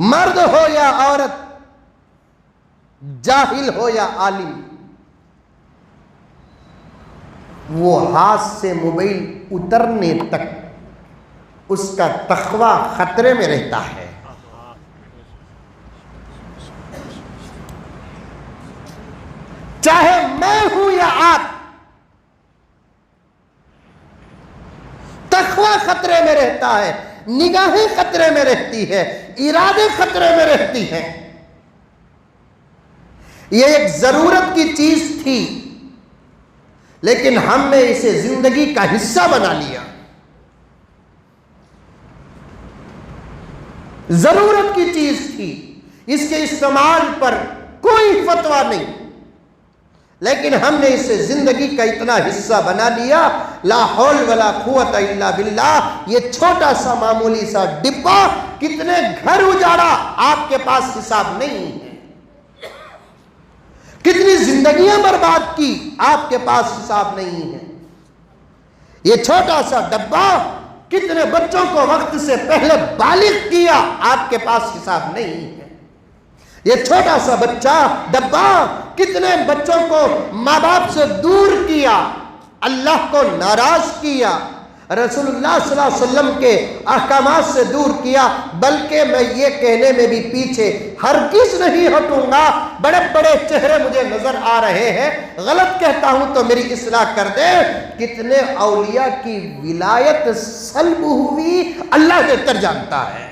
S1: مرد ہو یا عورت، جاہل ہو یا عالم، وہ ہاتھ سے موبائل اترنے تک اس کا تقوی خطرے میں رہتا ہے۔ چاہے میں ہوں یا آپ، تقوی خطرے میں رہتا ہے، نگاہیں خطرے میں رہتی ہے، ارادے خطرے میں رہتی ہیں۔ یہ ایک ضرورت کی چیز تھی، لیکن ہم نے اسے زندگی کا حصہ بنا لیا۔ ضرورت کی چیز تھی، اس کے استعمال پر کوئی فتویٰ نہیں، لیکن ہم نے اسے زندگی کا اتنا حصہ بنا لیا، لا حول ولا قوت الا باللہ۔ یہ چھوٹا سا معمولی سا ڈبہ کتنے گھر اجاڑا آپ کے پاس حساب نہیں ہے، کتنی زندگیاں برباد کی آپ کے پاس حساب نہیں ہے۔ یہ چھوٹا سا ڈبہ کتنے بچوں کو وقت سے پہلے بالغ کیا آپ کے پاس حساب نہیں ہے۔ یہ چھوٹا سا بچہ ڈبہ کتنے بچوں کو ماں باپ سے دور کیا، اللہ کو ناراض کیا، رسول اللہ صلی اللہ علیہ وسلم کے احکامات سے دور کیا، بلکہ میں یہ کہنے میں بھی پیچھے ہرگز نہیں ہٹوں گا، بڑے بڑے چہرے مجھے نظر آ رہے ہیں، غلط کہتا ہوں تو میری اصلاح کر دے، کتنے اولیاء کی ولایت سلب ہوئی اللہ بہتر جانتا ہے۔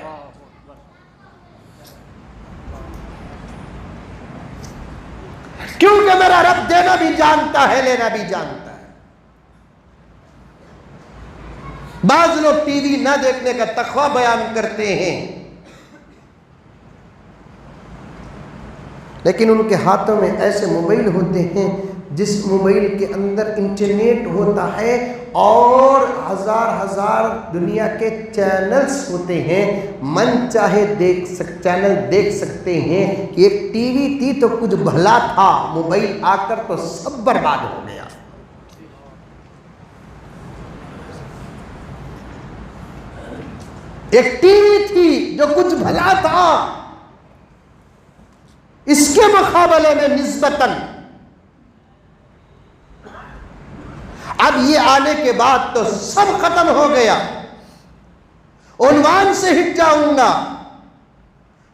S1: کیونکہ میرا رب دینا بھی جانتا ہے، لینا بھی جانتا ہے۔ بعض لوگ ٹی وی نہ دیکھنے کا تقویٰ بیان کرتے ہیں، لیکن ان کے ہاتھوں میں ایسے موبائل ہوتے ہیں جس موبائل کے اندر انٹرنیٹ ہوتا ہے اور ہزار دنیا کے چینلز ہوتے ہیں، من چاہے چینل دیکھ سکتے ہیں۔ ایک ٹی وی تھی تو کچھ بھلا تھا، موبائل آ کر تو سب برباد ہو گیا۔ ایک ٹی وی تھی جو کچھ بھلا تھا، اس کے مقابلے میں نسبتاً اب یہ آنے کے بعد تو سب ختم ہو گیا۔ عنوان سے ہٹ جاؤں گا،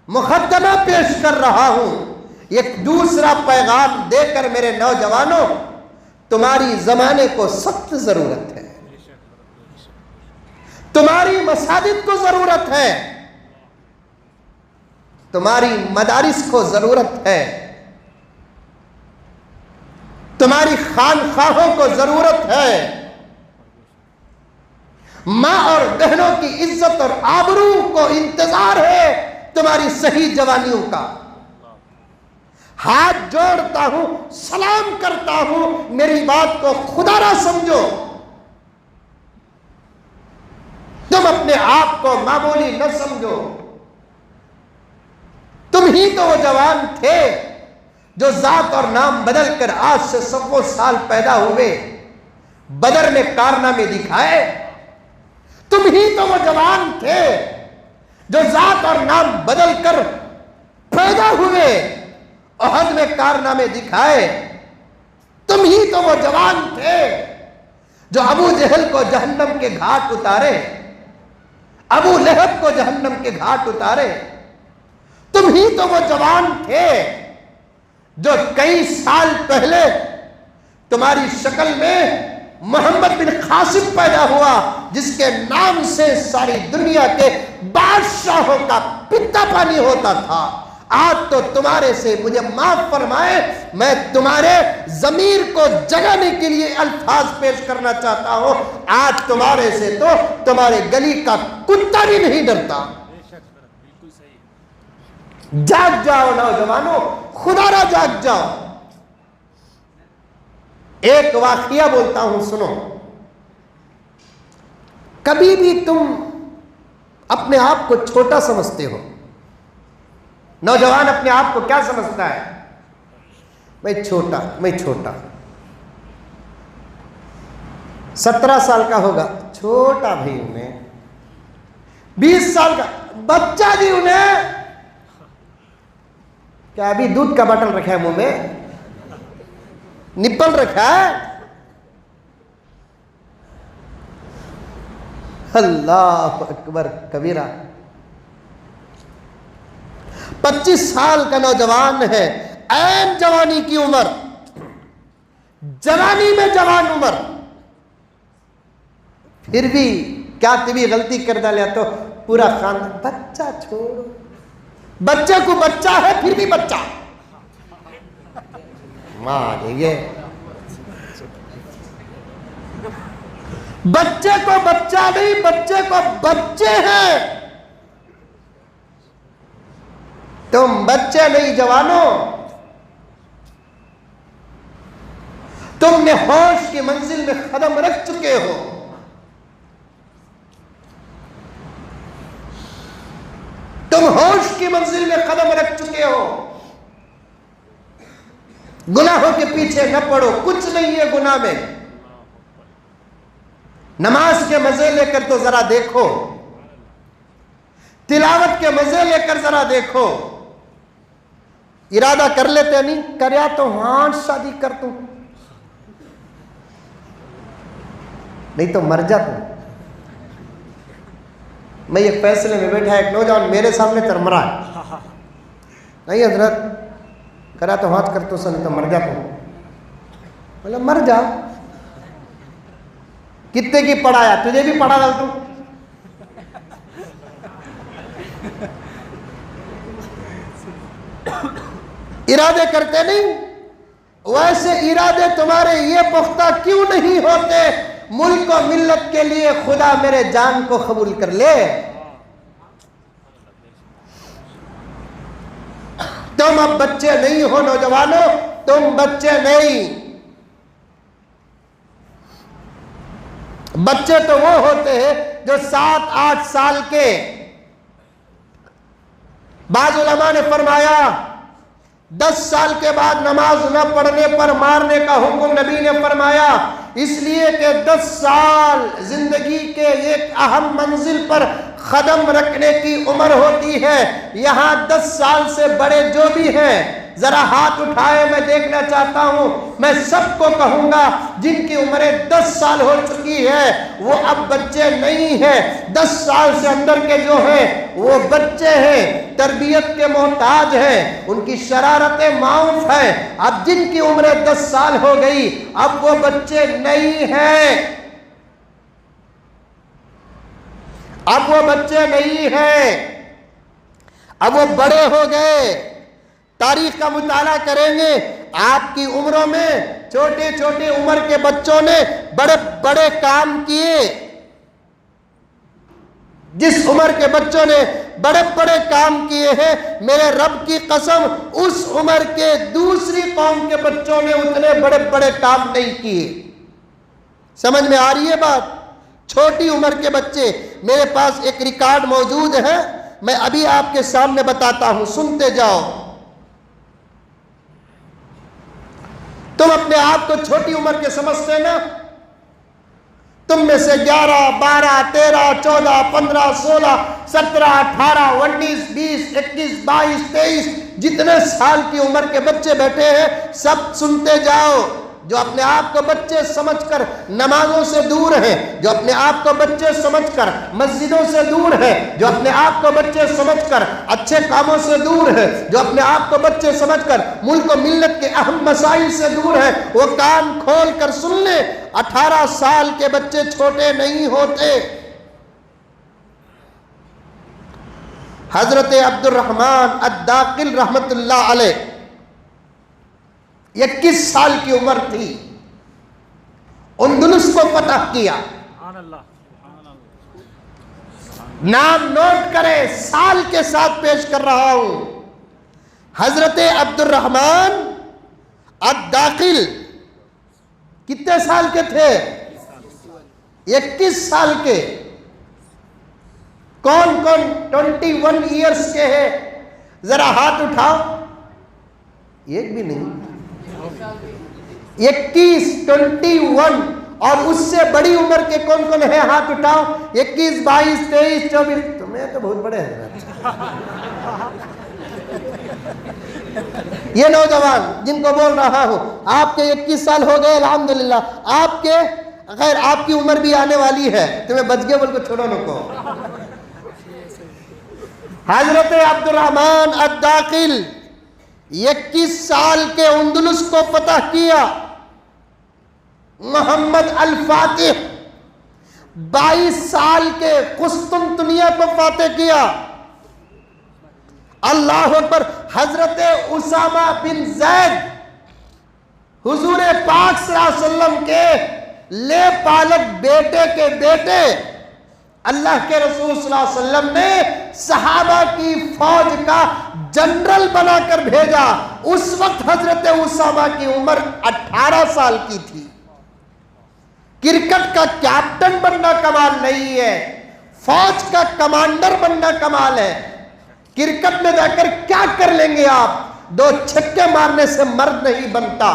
S1: مقدمہ پیش کر رہا ہوں، ایک دوسرا پیغام دے کر میرے نوجوانوں، تمہاری زمانے کو سخت ضرورت ہے، تمہاری مساجد کو ضرورت ہے، تمہاری مدارس کو ضرورت ہے، تمہاری خانخواہوں کو ضرورت ہے، ماں اور بہنوں کی عزت اور آبرو کو انتظار ہے تمہاری صحیح جوانیوں کا۔ ہاتھ جوڑتا ہوں، سلام کرتا ہوں، میری بات کو خدا نہ سمجھو، تم اپنے آپ کو معمولی نہ سمجھو، تم ہی تو وہ جوان تھے جو ذات اور نام بدل کر آج سے سو سال پیدا ہوئے، بدر میں کارنامے دکھائے، تم ہی تو وہ جوان تھے جو ذات اور نام بدل کر پیدا ہوئے، احد میں کارنامے دکھائے، تم ہی تو وہ جوان تھے جو ابو جہل کو جہنم کے گھاٹ اتارے، ابو لہب کو جہنم کے گھاٹ اتارے، تم ہی تو وہ جوان تھے جو کئی سال پہلے تمہاری شکل میں محمد بن قاسم پیدا ہوا، جس کے نام سے ساری دنیا کے بادشاہوں کا پیتا پانی ہوتا تھا۔ آج تو تمہارے سے، مجھے معاف فرمائے، میں تمہارے ضمیر کو جگانے کے لیے الفاظ پیش کرنا چاہتا ہوں، آج تمہارے سے تو تمہارے گلی کا کتا بھی نہیں ڈرتا۔ جاگ جاؤ نوجوانوں، خدا را جاگ جاؤ۔ ایک واقعہ بولتا ہوں، سنو۔ کبھی بھی تم اپنے آپ کو چھوٹا سمجھتے ہو، نوجوان اپنے آپ کو کیا سمجھتا ہے؟ میں چھوٹا 17 سال کا ہوگا، چھوٹا بھی انہیں، 20 سال کا بچہ بھی انہیں، کیا ابھی دودھ کا باٹل رکھا ہے منہ میں، نپل رکھا ہے؟ اللہ اکبر کبیرہ۔ 25 سال کا نوجوان ہے، عین جوانی کی عمر، جوانی میں جوان عمر، پھر بھی کیا تبھی غلطی کر ڈالیا تو پورا خاندان، بچہ چھوڑو، بچے کو بچہ ہے پھر بھی بچہ، ماں یہ بچے کو بچہ نہیں، بچے کو بچے ہیں، تم بچے نہیں جوانوں، تم نے ہوش کی منزل میں قدم رکھ چکے ہو، تم ہوش کی منزل میں قدم رکھ چکے ہو، گناہوں کے پیچھے نہ پڑو، کچھ نہیں ہے گناہ میں، نماز کے مزے لے کر تو ذرا دیکھو، تلاوت کے مزے لے کر ذرا دیکھو، ارادہ کر لیتے نہیں، کریا تو ہاں شادی کر تو، نہیں تو مر جا تو، میں ایک فیصلے میں بیٹھا ایک نوجوان میرے سامنے ترمرا ہے، نہیں حضرت کرا تو ہاتھ کر تو سن تو مر جاتا ہوں، بولا مر جا، کتنے کی پڑھایا، تجھے بھی پڑھا ڈال دوں، ارادے کرتے نہیں، ویسے ارادے تمہارے یہ پختہ کیوں نہیں ہوتے ملک و ملت کے لیے خدا میرے جان کو قبول کر لے۔ تم اب بچے نہیں ہو نوجوانوں، تم بچے نہیں، بچے تو وہ ہوتے ہیں جو 7-8 سال کے، بعض علماء نے فرمایا 10 سال کے بعد نماز نہ پڑھنے پر مارنے کا حکم نبی نے فرمایا، اس لیے کہ 10 سال زندگی کے ایک اہم منزل پر قدم رکھنے کی عمر ہوتی ہے۔ یہاں 10 سال سے بڑے جو بھی ہیں ذرا ہاتھ اٹھائے، میں دیکھنا چاہتا ہوں، میں سب کو کہوں گا جن کی عمریں 10 سال ہو چکی ہے وہ اب بچے نہیں ہیں، 10 سال سے اندر کے جو ہیں وہ بچے ہیں، تربیت کے محتاج ہیں، ان کی شرارتیں معاف ہیں۔ اب جن کی عمریں 10 سال ہو گئی اب وہ بچے نہیں ہیں، اب وہ بچے نہیں ہیں، اب وہ بڑے ہو گئے۔ تاریخ کا مطالعہ کریں گے، آپ کی عمروں میں چھوٹے چھوٹے عمر کے بچوں نے بڑے بڑے کام کیے، جس عمر کے بچوں نے بڑے بڑے کام کیے ہیں میرے رب کی قسم اس عمر کے دوسری قوم کے بچوں نے اتنے بڑے بڑے کام نہیں کیے۔ سمجھ میں آ رہی ہے بات؟ چھوٹی عمر کے بچے، میرے پاس ایک ریکارڈ موجود ہے، میں ابھی آپ کے سامنے بتاتا ہوں، سنتے جاؤ۔ تم اپنے آپ کو چھوٹی عمر کے سمجھتے نا؟ تم میں سے 11 12 13 14 15 16 17 18 19 20 21 22 23 جتنے سال کی عمر کے بچے بیٹھے ہیں سب سنتے جاؤ۔ جو اپنے آپ کو بچے سمجھ کر نمازوں سے دور ہیں، جو اپنے آپ کو بچے سمجھ کر مسجدوں سے دور ہیں، جو اپنے آپ کو بچے سمجھ کر اچھے کاموں سے دور ہیں، جو اپنے آپ کو بچے سمجھ کر ملک و ملت کے اہم مسائل سے دور ہیں، وہ کان کھول کر سن لیں، 18 سال کے بچے چھوٹے نہیں ہوتے۔ حضرت عبد الرحمن الداقل رحمت اللہ علیہ 21 سال کی عمر تھی، اندلس کو فتح کیا۔ نام نوٹ کرے، سال کے ساتھ پیش کر رہا ہوں۔ حضرت عبد الرحمن الداقل کتنے سال کے تھے؟ 21 سال کے۔ کون کون 21 ایئرز کے ہیں؟ ذرا ہاتھ اٹھاؤ۔ ایک بھی نہیں۔ 21 21 اور اس سے بڑی عمر کے کون کون ہیں؟ ہاتھ اٹھاؤ۔ 21 22 23 24 تمہیں تو بہت بڑے ہیں۔ یہ نوجوان جن کو بول رہا ہوں آپ کے 21 سال ہو گئے الحمدللہ، آپ کے خیر آپ کی عمر بھی آنے والی ہے، تمہیں بچ گئے بول کو چھوڑو نہ کو۔ حضرت عبد الرحمن الداقل 21 سال کے اندلس کو فتح کیا۔ محمد الفاتح 22 سال کے قسطنطنیہ کو فاتح کیا۔ اللہ اکبر۔ حضرت اسامہ بن زید حضور پاک صلی اللہ علیہ وسلم کے لے پالک بیٹے کے بیٹے، اللہ کے رسول صلی اللہ علیہ وسلم نے صحابہ کی فوج کا جنرل بنا کر بھیجا۔ اس وقت حضرت اسامہ کی عمر 18 سال کی تھی۔ کرکٹ کا کیپٹن بننا کمال نہیں ہے، فوج کا کمانڈر بننا کمال ہے۔ کرکٹ میں جا کر کیا کر لیں گے آپ؟ 2 چھکے مارنے سے مرد نہیں بنتا،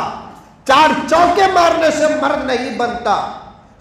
S1: 4 چوکے مارنے سے مرد نہیں بنتا۔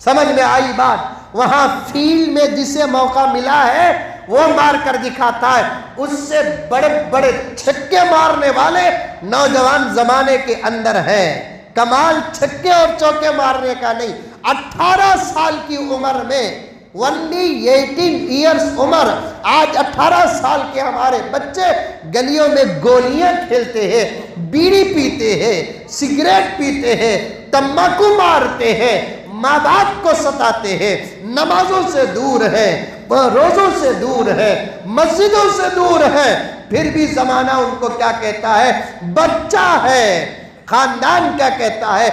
S1: سمجھ میں آئی بات؟ وہاں فیلڈ میں جسے موقع ملا ہے وہ مار کر دکھاتا ہے، اس سے بڑے بڑے چھکے مارنے والے نوجوان زمانے کے اندر ہیں۔ کمال چھکے اور چوکے مارنے کا نہیں، 18 سال کی عمر میں only 18 years عمر. آج 18 سال کے ہمارے بچے گلیوں میں گولیاں کھیلتے ہیں، بیڑی پیتے ہیں، سگریٹ پیتے ہیں، تمباکو مارتے ہیں، ماں باپ کو ستاتے ہیں، نمازوں سے دور ہیں، روزوں سے دور ہے، مسجدوں سے دور ہے. پھر بھی زمانہ ان کو کیا کہتا ہے؟ بچہ ہے. خاندان کیا کہتا ہے؟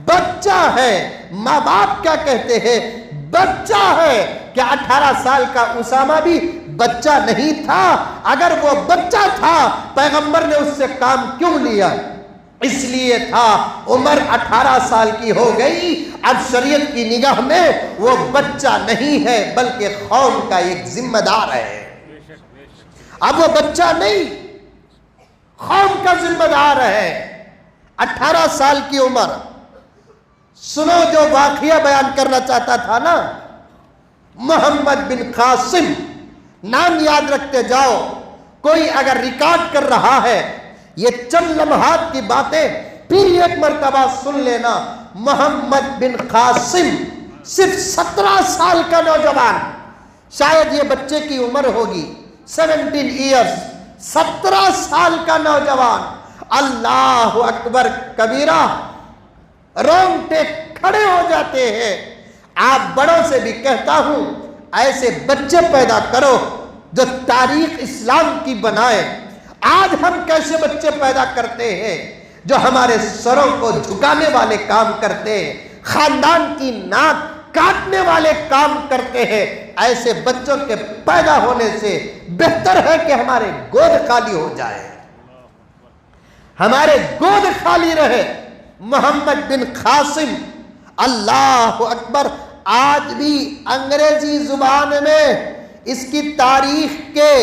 S1: بچہ ہے. ماں باپ کیا کہتے ہیں؟ بچہ ہے. کیا 18 سال کا اسامہ بھی بچہ نہیں تھا؟ اگر وہ بچہ تھا پیغمبر نے اس سے کام کیوں لیا؟ اس لیے تھا عمر 18 سال کی ہو گئی، اب شریعت کی نگاہ میں وہ بچہ نہیں ہے بلکہ قوم کا ایک ذمہ دار ہے. اب وہ بچہ نہیں، قوم کا ذمہ دار ہے. 18 سال کی عمر. سنو جو واقعہ بیان کرنا چاہتا تھا نا، محمد بن قاسم، نام یاد رکھتے جاؤ. کوئی اگر ریکارڈ کر رہا ہے یہ چند لمحات کی باتیں پھر ایک مرتبہ سن لینا. محمد بن قاسم صرف 17 سال کا نوجوان، شاید یہ بچے کی عمر ہوگی 17 ایئرز. 17 سال کا نوجوان. اللہ اکبر کبیرہ، رونگٹے کھڑے ہو جاتے ہیں. آپ بڑوں سے بھی کہتا ہوں ایسے بچے پیدا کرو جو تاریخ اسلام کی بنائے. آج ہم کیسے بچے پیدا کرتے ہیں جو ہمارے سروں کو جھکانے والے کام کرتے ہیں، خاندان کی ناک کاٹنے والے کام کرتے ہیں. ایسے بچوں کے پیدا ہونے سے بہتر ہے کہ ہمارے گود خالی ہو جائے، ہمارے گود خالی رہے. محمد بن قاسم، اللہ اکبر. آج بھی انگریزی زبان میں اس کی تاریخ کے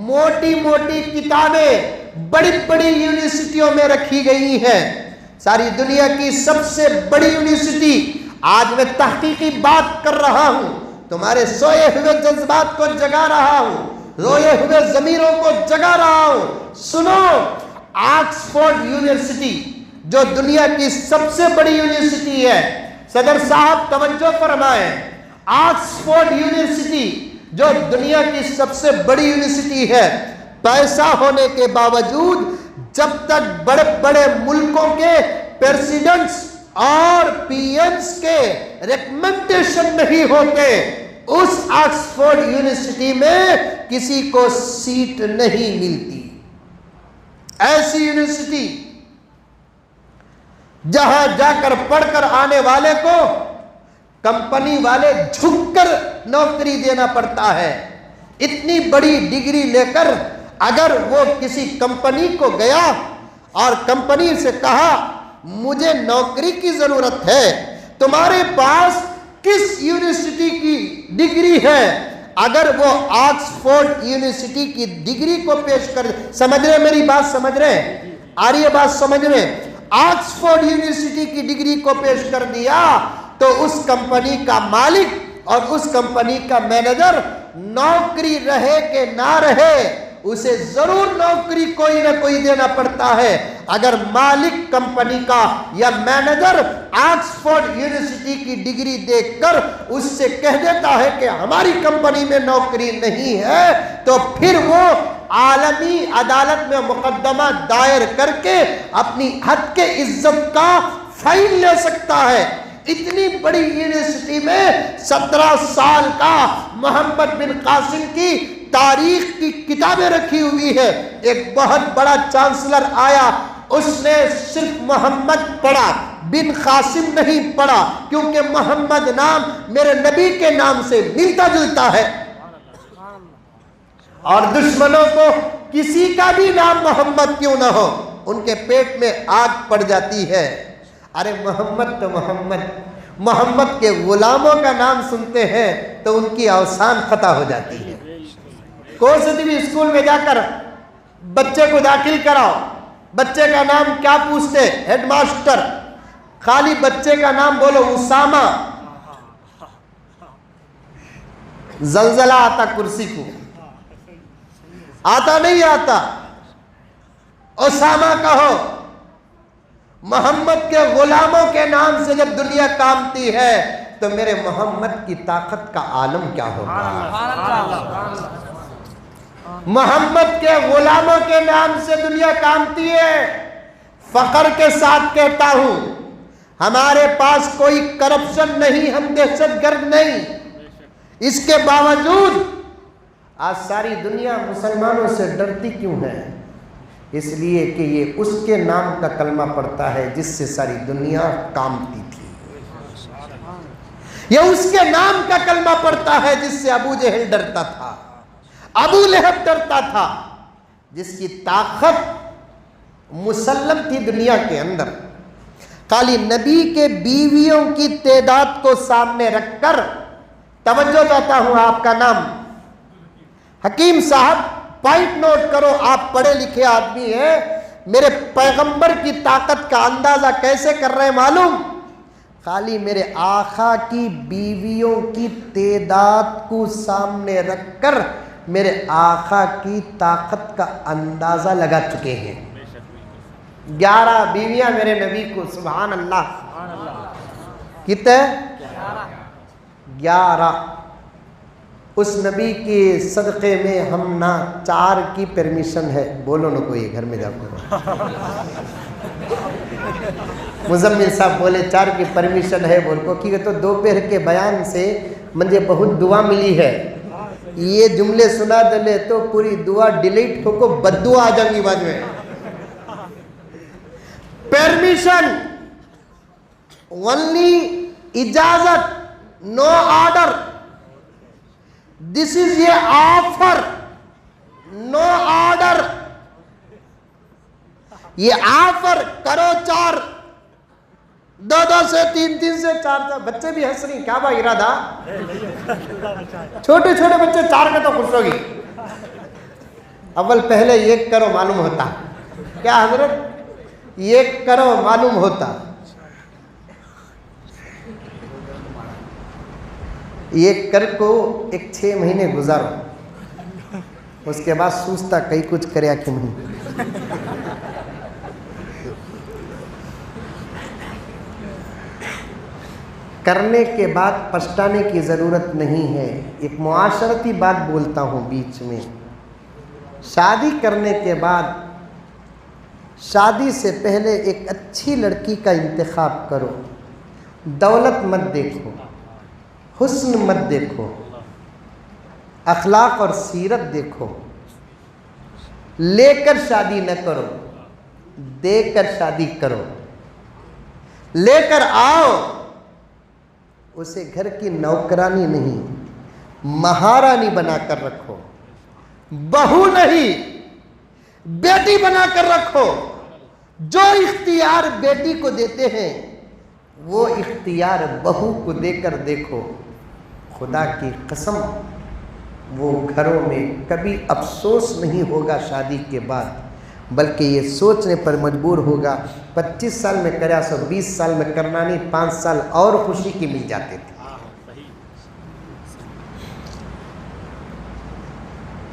S1: موٹی موٹی کتابیں بڑی بڑی یونیورسٹیوں میں رکھی گئی ہیں. ساری دنیا کی سب سے بڑی یونیورسٹی. آج میں تحقیقی بات کر رہا ہوں، تمہارے سوئے ہوئے جذبات کو جگا رہا ہوں، روئے ہوئے ضمیروں کو جگا رہا ہوں. سنو، آکسفورڈ یونیورسٹی جو دنیا کی سب سے بڑی یونیورسٹی ہے، صدر صاحب توجہ فرمائیں، آکسفورڈ یونیورسٹی جو دنیا کی سب سے بڑی یونیورسٹی ہے، پیسہ ہونے کے باوجود جب تک بڑے بڑے ملکوں کے پریزیڈنٹس اور پی ایمز کے ریکمنڈیشن نہیں ہوتے، اس آکسفورڈ یونیورسٹی میں کسی کو سیٹ نہیں ملتی. ایسی یونیورسٹی جہاں جا کر پڑھ کر آنے والے کو کمپنی والے جھک کر نوکری دینا پڑتا ہے. اتنی بڑی ڈگری لے کر اگر وہ کسی کمپنی کو گیا اور کمپنی سے کہا مجھے نوکری کی ضرورت ہے، تمہارے پاس کس یونیورسٹی کی ڈگری ہے؟ اگر وہ آکسفورڈ یونیورسٹی کی ڈگری کو پیش کر، سمجھ رہے میری بات؟ سمجھ رہے آ رہی ہے بات سمجھ رہے؟ آکسفورڈ یونیورسٹی کی ڈگری کو پیش کر دیا تو اس کمپنی کا مالک اور اس کمپنی کا مینیجر نوکری رہے کہ نہ رہے اسے ضرور نوکری کوئی نہ کوئی دینا پڑتا ہے. اگر مالک کمپنی کا یا مینیجر آکسفورڈ یونیورسٹی کی ڈگری دیکھ کر اس سے کہہ دیتا ہے کہ ہماری کمپنی میں نوکری نہیں ہے تو پھر وہ عالمی عدالت میں مقدمہ دائر کر کے اپنی حد کے عزت کا فائن لے سکتا ہے. اتنی بڑی یونیورسٹی میں 17 سال کا محمد بن قاسم کی تاریخ کی کتابیں رکھی ہوئی ہے. ایک بہت بڑا چانسلر آیا، اس نے صرف محمد پڑھا، بن قاسم نہیں پڑھا، کیونکہ محمد نام میرے نبی کے نام سے ملتا جلتا ہے. اور دشمنوں کو کسی کا بھی نام محمد کیوں نہ ہو ان کے پیٹ میں آگ پڑ جاتی ہے. ارے محمد تو محمد کے غلاموں کا نام سنتے ہیں تو ان کی اوسان خطا ہو جاتی ہے. کوئی سے بھی اسکول میں جا کر بچے کو داخل کراؤ، بچے کا نام کیا پوچھتے؟ Headmaster. خالی بچے کا نام بولو اسامہ، زلزلہ آتا کرسی کو، آتا نہیں آتا. اسامہ کہو. محمد کے غلاموں کے نام سے جب دنیا کامتی ہے تو میرے محمد کی طاقت کا عالم کیا ہوگا؟ محمد کے غلاموں کے نام سے دنیا کامتی ہے۔ فخر کے ساتھ کہتا ہوں، ہمارے پاس کوئی کرپشن نہیں، ہم دہشت گرد نہیں۔ اس کے باوجود آج ساری دنیا مسلمانوں سے ڈرتی کیوں ہے؟ اس لیے کہ یہ اس کے نام کا کلمہ پڑھتا ہے جس سے ساری دنیا کامتی تھی۔ یہ اس کے نام کا کلمہ پڑھتا ہے جس سے ابو جہل ڈرتا تھا، ابو لہب ڈرتا تھا، جس کی طاقت مسلم تھی دنیا کے اندر۔ خالی نبی کے بیویوں کی تعداد کو سامنے رکھ کر، توجہ چاہتا ہوں، آپ کا نام حکیم صاحب پوائنٹ نوٹ کرو، آپ پڑھے لکھے آدمی ہیں، میرے پیغمبر کی طاقت کا اندازہ کیسے کر رہے ہیں معلوم؟ خالی میرے آقا کی بیویوں کی تعداد کو سامنے رکھ کر میرے آقا کی طاقت کا اندازہ لگا چکے ہیں۔ 11 بیویاں میرے نبی کو، سبحان اللہ، کتنے؟ 11۔ اس نبی کے صدقے میں ہم نہ 4 کی پرمیشن ہے، بولو نہ کوئی گھر میں جا کر، مزمل صاحب بولے 4 کی پرمیشن ہے بول کو، کیونکہ تو دوپہر کے بیان سے مجھے بہت دعا ملی ہے، یہ جملے سنا دلے تو پوری دعا ڈیلیٹ ہو کو بد دعا آ جائیں گی بعد میں۔ پرمیشن، اونلی اجازت، نو آرڈر، دس از یہ آفر، نو آرڈر، یہ آفر کرو 4، 2 سے 3 سے 4، بچے بھی ہنس رہی، کیا با ارادہ؟ چھوٹے چھوٹے بچے 4 کا تو خوش ہوگی۔ اول پہلے 1 کرو معلوم ہوتا، کیا حضرت؟ 1 کرو معلوم ہوتا، 1 کر کو 6 مہینے گزارو، اس کے بعد سوچتا کئی کچھ کریا کہ نہیں۔ کرنے کے بعد پچھتانے کی ضرورت نہیں ہے۔ ایک معاشرتی بات بولتا ہوں بیچ میں، شادی کرنے کے بعد، شادی سے پہلے ایک اچھی لڑکی کا انتخاب کرو، دولت مت دیکھو، حسن مت دیکھو، اخلاق اور سیرت دیکھو۔ لے کر شادی نہ کرو، دے کر شادی کرو۔ لے کر آؤ، اسے گھر کی نوکرانی نہیں، مہارانی بنا کر رکھو، بہو نہیں بیٹی بنا کر رکھو۔ جو اختیار بیٹی کو دیتے ہیں وہ اختیار بہو کو دے کر دیکھو، خدا کی قسم وہ گھروں میں کبھی افسوس نہیں ہوگا شادی کے بعد، بلکہ یہ سوچنے پر مجبور ہوگا 25 سال میں کریا سو 20 سال میں کرنا نہیں، 5 سال اور خوشی کی مل جاتے تھے۔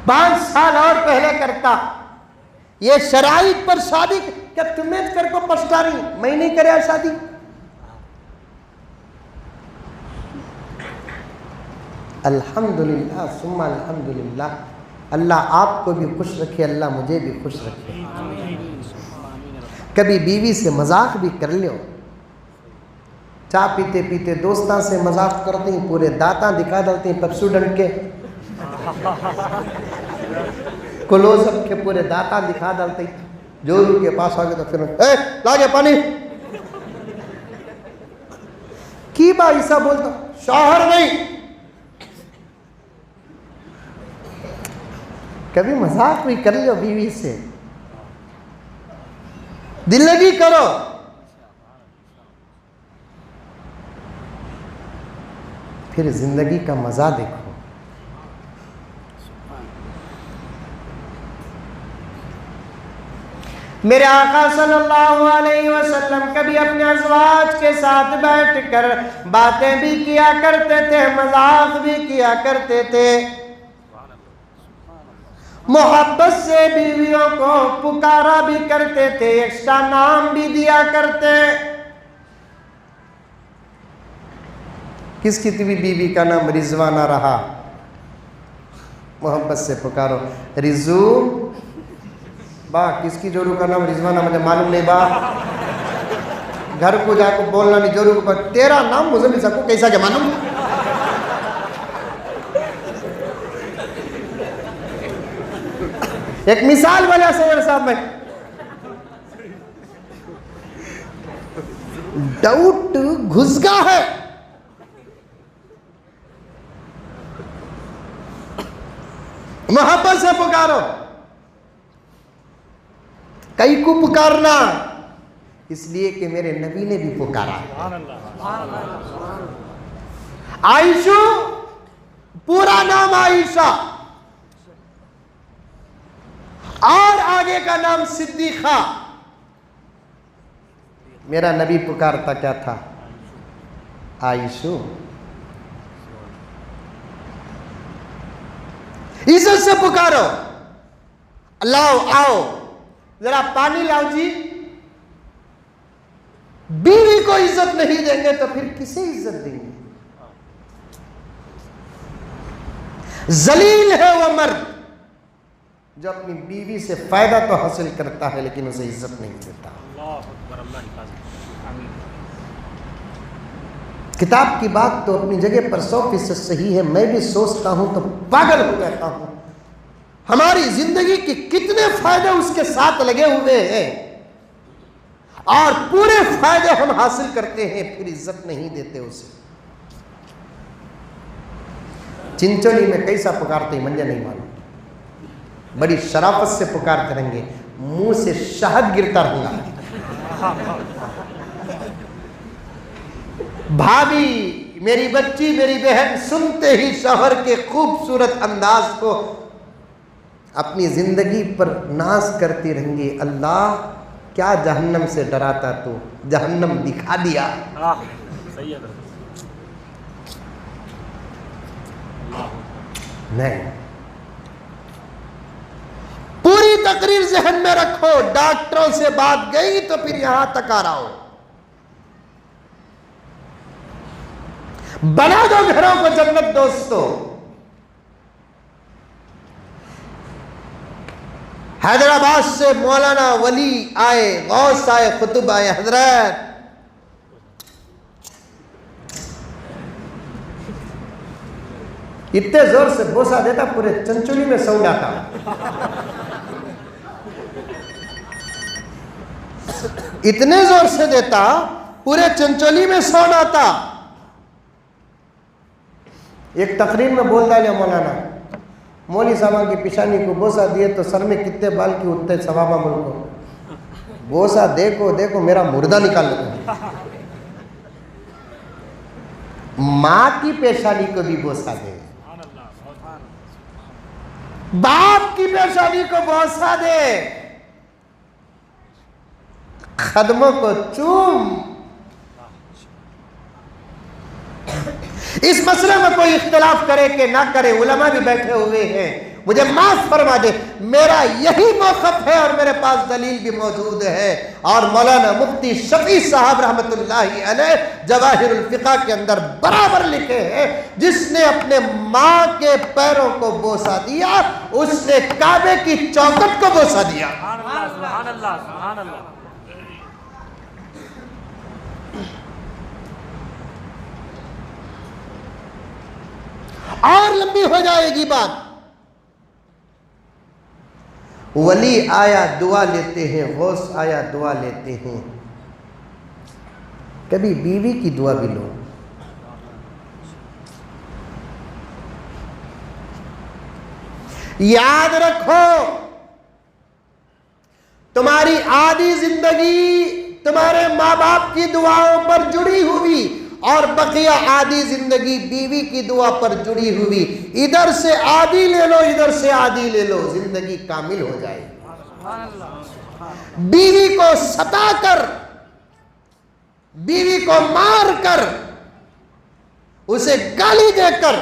S1: 5 سال اور پہلے کرتا، یہ شرائط پر شادی، کیا تمہیں کر کو پچھتا رہی میں نہیں کریا شادی؟ الحمدللہ ثم الحمدللہ، اللہ آپ کو بھی خوش رکھے، اللہ مجھے بھی خوش رکھے۔ کبھی بیوی سے مذاق بھی کر لیو، چاہ پیتے پیتے دوستاں سے مذاق کرتے ہیں، پورے دانتاں دکھا ڈالتے ہیں پیپسوڈنٹ کے، کلوز اپ کے پورے دانتاں دکھا ڈالتے ہیں، جورو کے پاس آگے تو پھر اے لاگے پانی کی با ایسا بولتا، شوہر نہیں۔ کبھی مذاق بھی کر لیو بیوی سے، دل لگی کرو۔ پھر زندگی کا مزہ دیکھو۔ میرے آقا صلی اللہ علیہ وسلم کبھی اپنے ازواج کے ساتھ بیٹھ کر باتیں بھی کیا کرتے تھے، مذاق بھی کیا کرتے تھے، محبت سے بیویوں کو پکارا بھی کرتے تھے، ایکسٹرا نام بھی دیا کرتے۔ کس کی بیوی کا نام رضوانہ رہا؟ محبت سے پکارو رضو با. کس کی جورو کا نام رضوانہ مجھے معلوم نہیں با. گھر کو جا کو بولنا نہیں جورو کو تیرا نام مجھے نہیں سکو کیسا کیا معلوم. ایک مثال والا سید صاحب میں ڈاؤٹ گھس گا ہے. محبت سے پکارو. کئی کو پکارنا اس لیے کہ میرے نبی نے بھی پکارا. عائشہ پورا نام عائشہ اور آگے کا نام صدیقہ. میرا نبی پکارتا کیا تھا؟ عائشہ. عزت سے پکارو. لاؤ آؤ ذرا پانی لاؤ جی. بیوی کو عزت نہیں دیں گے تو پھر کسے عزت دیں گے؟ ذلیل ہے وہ مرد جو اپنی بیوی سے فائدہ تو حاصل کرتا ہے لیکن اسے عزت نہیں دیتا. کتاب کی بات تو اپنی جگہ پر 100% صحیح ہے. میں بھی سوچتا ہوں تو پاگل ہو جاتا ہوں. ہماری زندگی کے کتنے فائدے اس کے ساتھ لگے ہوئے ہیں اور پورے فائدے ہم حاصل کرتے ہیں پھر عزت نہیں دیتے اسے. چنچولی میں کیسا پکارتے ہیں مجھے نہیں معلوم. بڑی شرافت سے پکارتے رہیں گے. منہ سے شہد گرتا رہے گا. بھابھی میری بچی میری بہن سنتے ہی شوہر کے خوبصورت انداز کو اپنی زندگی پر ناز کرتی رہیں گی. اللہ کیا جہنم سے ڈراتا تو جہنم دکھا دیا. نہیں پوری تقریر ذہن میں رکھو. ڈاکٹروں سے بات گئی تو پھر یہاں تک آ رہا ہو. بنا دو گھروں کو جنت دوستو. حیدرآباد سے مولانا ولی آئے, غوث آئے, قطب آئے. حضرت اتنے زور سے بوسا دیتا پورے چنچولی میں سو جاتا. اتنے زور سے دیتا پورے چنچولی میں سو جاتا. ایک تقریر میں بولتا ہے مولانا مولوی صاحب کی پیشانی کو بوسا دیے تو سر میں کتنے بال کی اٹھتے ثوابہ ملک کو. بوسا دیکھو دیکھو میرا مردہ نکال لگا. ماں کی پیشانی کو بھی بوسا دے, باپ کی پیشانی کو بوسا دے, قدموں کو چوم. اس مسئلے میں کوئی اختلاف کرے کہ نہ کرے, علماء بھی بیٹھے ہوئے ہیں, مجھے معاف فرما دے. میرا یہی موقف ہے اور میرے پاس دلیل بھی موجود ہے. اور مولانا مفتی شفیع صاحب رحمت اللہ علیہ جواہر الفقہ کے اندر برابر لکھے ہیں جس نے اپنے ماں کے پیروں کو بوسا دیا اس نے کعبے کی چوکٹ کو بوسا دیا.
S2: سبحان اللہ سبحان اللہ.
S1: اور لمبی ہو جائے گی بات. ولی آیا دعا لیتے ہیں, غوث آیا دعا لیتے ہیں. کبھی بیوی کی دعا بھی لو. یاد رکھو تمہاری آدھی زندگی تمہارے ماں باپ کی دعاؤں پر جڑی ہوئی اور بقیہ آدھی زندگی بیوی کی دعا پر جڑی ہوئی. ادھر سے آدھی لے لو ادھر سے آدھی لے لو, زندگی کامل ہو جائے گی. بیوی کو ستا کر, بیوی کو مار کر, اسے گالی دے کر,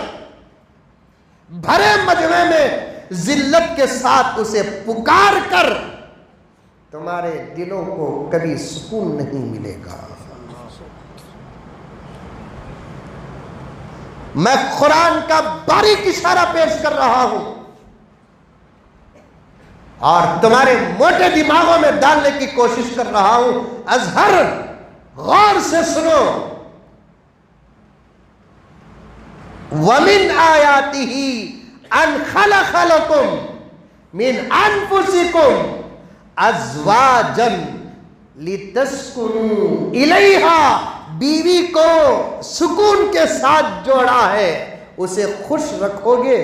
S1: بھرے مجمع میں ذلت کے ساتھ اسے پکار کر تمہارے دلوں کو کبھی سکون نہیں ملے گا. میں قرآن کا باریک اشارہ پیش کر رہا ہوں اور تمہارے موٹے دماغوں میں ڈالنے کی کوشش کر رہا ہوں. اظہر غور سے سنو. وَمِنْ آيَاتِهِ أَنْ خَلَقَ لَكُمْ مِنْ أَنفُسِكُمْ أَزْوَاجًا لِتَسْكُنُوا إِلَيْهَا. بیوی کو سکون کے ساتھ جوڑا ہے. اسے خوش رکھو گے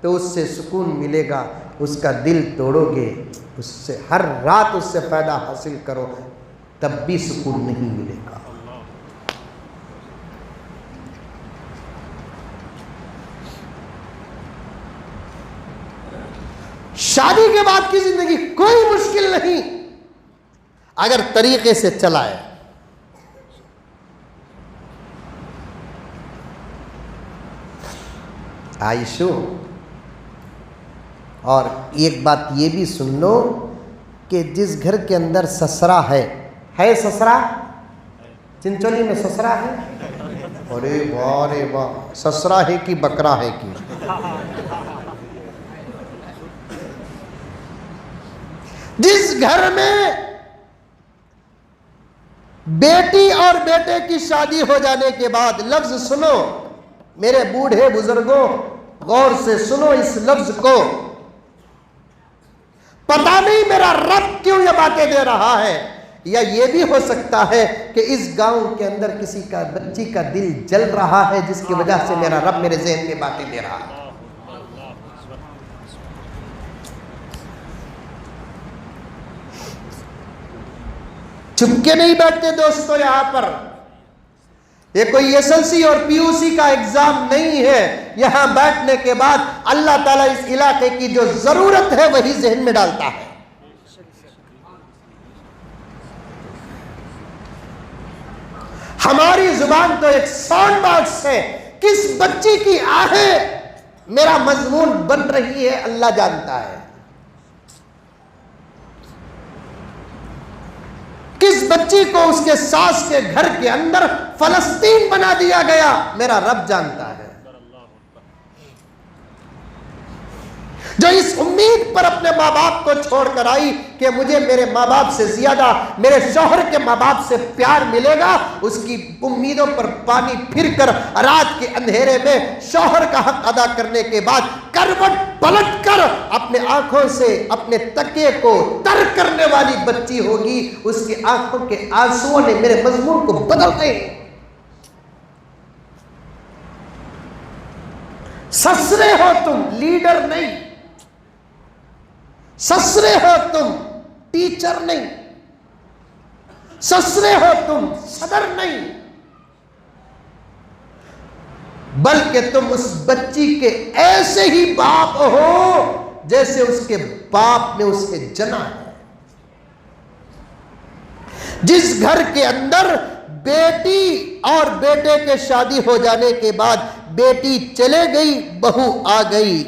S1: تو اس سے سکون ملے گا. اس کا دل توڑو گے, اس سے ہر رات اس سے فائدہ حاصل کرو, تب بھی سکون نہیں ملے گا. شادی کے بعد کی زندگی کوئی مشکل نہیں اگر طریقے سے چلائے. عائشو, اور ایک بات یہ بھی سن لو کہ جس گھر کے اندر سسرا ہے سسرا, چنچولی میں سسرا ہے, ارے واہ رے واہ, سسرا ہے کہ بکرا ہے کہ, جس گھر میں بیٹی اور بیٹے کی شادی ہو جانے کے بعد, لفظ سنو میرے بوڑھے بزرگوں, غور سے سنو اس لفظ کو. پتہ نہیں میرا رب کیوں یہ باتیں دے رہا ہے, یا یہ بھی ہو سکتا ہے کہ اس گاؤں کے اندر کسی کا بچی کا دل جل رہا ہے جس کی وجہ سے میرا رب میرے ذہن میں باتیں دے رہا ہے. چپ کے نہیں بیٹھتے دوستو. یہاں پر یہ کوئی SSLC اور PUC کا ایگزام نہیں ہے. یہاں بیٹھنے کے بعد اللہ تعالیٰ اس علاقے کی جو ضرورت ہے وہی ذہن میں ڈالتا ہے. ہماری زبان تو ایک ساؤنڈ باکس ہے. کس بچی کی آہیں میرا مضمون بن رہی ہے اللہ جانتا ہے. کس بچی کو اس کے ساس کے گھر کے اندر فلسطین بنا دیا گیا میرا رب جانتا ہے. جو اس امید پر اپنے ماں باپ کو چھوڑ کر آئی کہ مجھے میرے ماں باپ سے زیادہ میرے شوہر کے ماں باپ سے پیار ملے گا, اس کی امیدوں پر پانی پھر کر رات کے اندھیرے میں شوہر کا حق ادا کرنے کے بعد کروٹ پلٹ کر اپنے آنکھوں سے اپنے تکیے کو تر کرنے والی بچی ہوگی. اس کی آنکھوں کے آنسوؤں نے میرے مضمون کو بدل دے. سسرے ہو تم, لیڈر نہیں. سسرے ہو تم, ٹیچر نہیں. سسرے ہو تم, صدر نہیں. بلکہ تم اس بچی کے ایسے ہی باپ ہو جیسے اس کے باپ نے اسے جنا ہے. جس گھر کے اندر بیٹی اور بیٹے کے شادی ہو جانے کے بعد بیٹی چلے گئی, بہو آ گئی,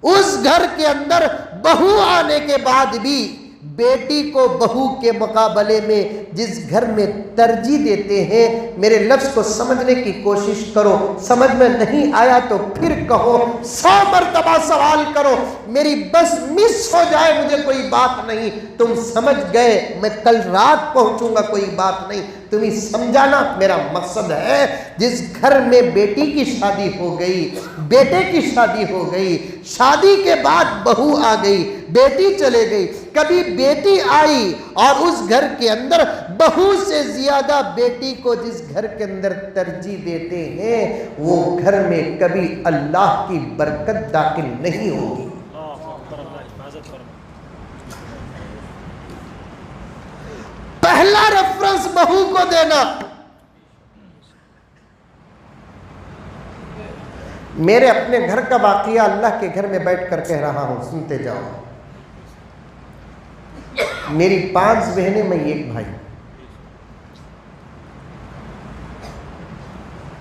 S1: اس گھر کے اندر بہو آنے کے بعد بھی بیٹی کو بہو کے مقابلے میں جس گھر میں ترجیح دیتے ہیں, میرے لفظ کو سمجھنے کی کوشش کرو. سمجھ میں نہیں آیا تو پھر کہو, 100 مرتبہ سوال کرو, میری بس مس ہو جائے مجھے کوئی بات نہیں. تم سمجھ گئے میں کل رات پہنچوں گا کوئی بات نہیں. تمہیں سمجھانا میرا مقصد ہے. جس گھر میں بیٹی کی شادی ہو گئی, بیٹے کی شادی ہو گئی, شادی کے بعد بہو آ گئی, بیٹی چلے گئی, کبھی بیٹی آئی اور اس گھر کے اندر بہو سے زیادہ بیٹی کو جس گھر کے اندر ترجیح دیتے ہیں وہ گھر میں کبھی اللہ کی برکت داخل نہیں ہوگی. پہلا ریفرنس بہو کو دینا. میرے اپنے گھر کا واقعہ اللہ کے گھر میں بیٹھ کر کہہ رہا ہوں, سنتے جاؤ. میری 5 بہنیں, میں ایک بھائی.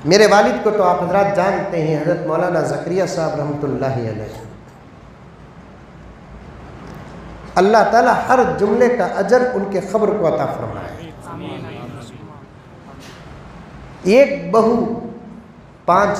S1: میرے والد کو تو آپ حضرات جانتے ہیں, حضرت مولانا زکریا صاحب رحمۃ اللہ علیہ. اللہ تعالیٰ ہر جملے کا اجر ان کے خبر کو عطا فرمائے. ایک بہو 5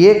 S1: 1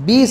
S1: 20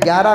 S1: 11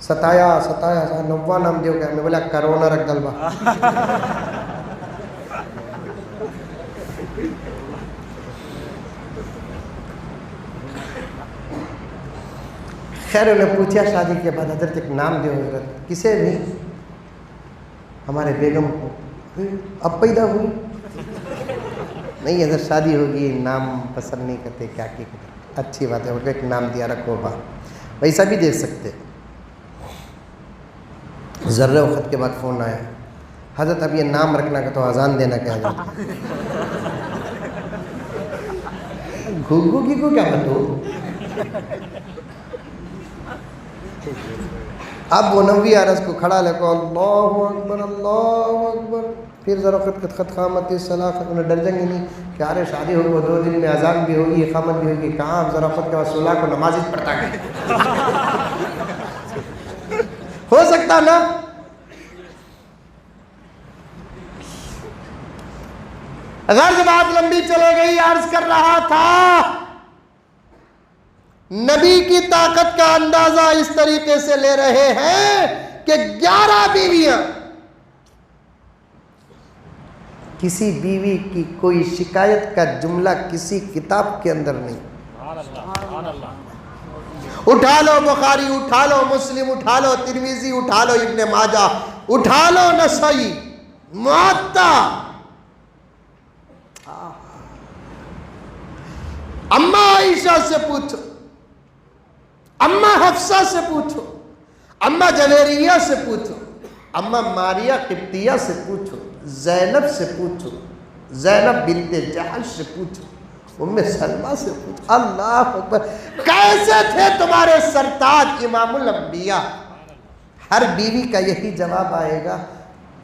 S1: ستایا 90 نام دیو گیا. میں بولا کرونا رکھ دلبا. خیر انہوں نے پوچھا شادی کے بعد حضرت ایک نام دیو حضرت. کسے بھی؟ ہمارے بیگم کو. اب پیدا ہوئی؟ نہیں حضرت شادی ہوگی, نام پسند نہیں کرتے. کیا کی اچھی بات ہے, ایک نام دیا رکھو با. ویسا بھی دیکھ سکتے. ذرے وقت کے بعد فون آیا, حضرت اب یہ نام رکھنا کا تو اذان دینا کیا حضرت. گھگو کی کو کیا بتو. اب وہ 90 عرض کو کھڑا لے کو اللہ اکبر اللہ اکبر. پھر ذرا خط خامت صلاح. انہیں ڈر جائیں گے نہیں کہ ارے شادی ہوگی, 2 دن میں اذان بھی ہوگی, اقامت بھی ہوگی. کہاں ذرا خط کے بعد صلاح کو نماز ہی پڑھتا گئے. ہو سکتا نا. غرض بات لمبی چلے گئی. عرض کر رہا تھا نبی کی طاقت کا اندازہ اس طریقے سے لے رہے ہیں کہ 11 بیویاں. کسی بیوی کی کوئی شکایت کا جملہ کسی کتاب کے اندر نہیں. اٹھا لو بخاری, اٹھا لو مسلم, اٹھا لو ترمذی, اٹھا لو ابن ماجہ, اٹھا لو نسائی, معطا. اماں عائشہ سے پوچھو, اماں حفصہ سے پوچھو, اماں جویریہ سے پوچھو, اماں ماریہ قبطیہ سے پوچھو, زینب سے پوچھو, زینب بنت جحش سے پوچھو, ام سلمہ سے پوچھو. اللہ اکبر. کیسے تھے تمہارے سرتاج امام الانبیاء. ہر بیوی کا یہی جواب آئے گا.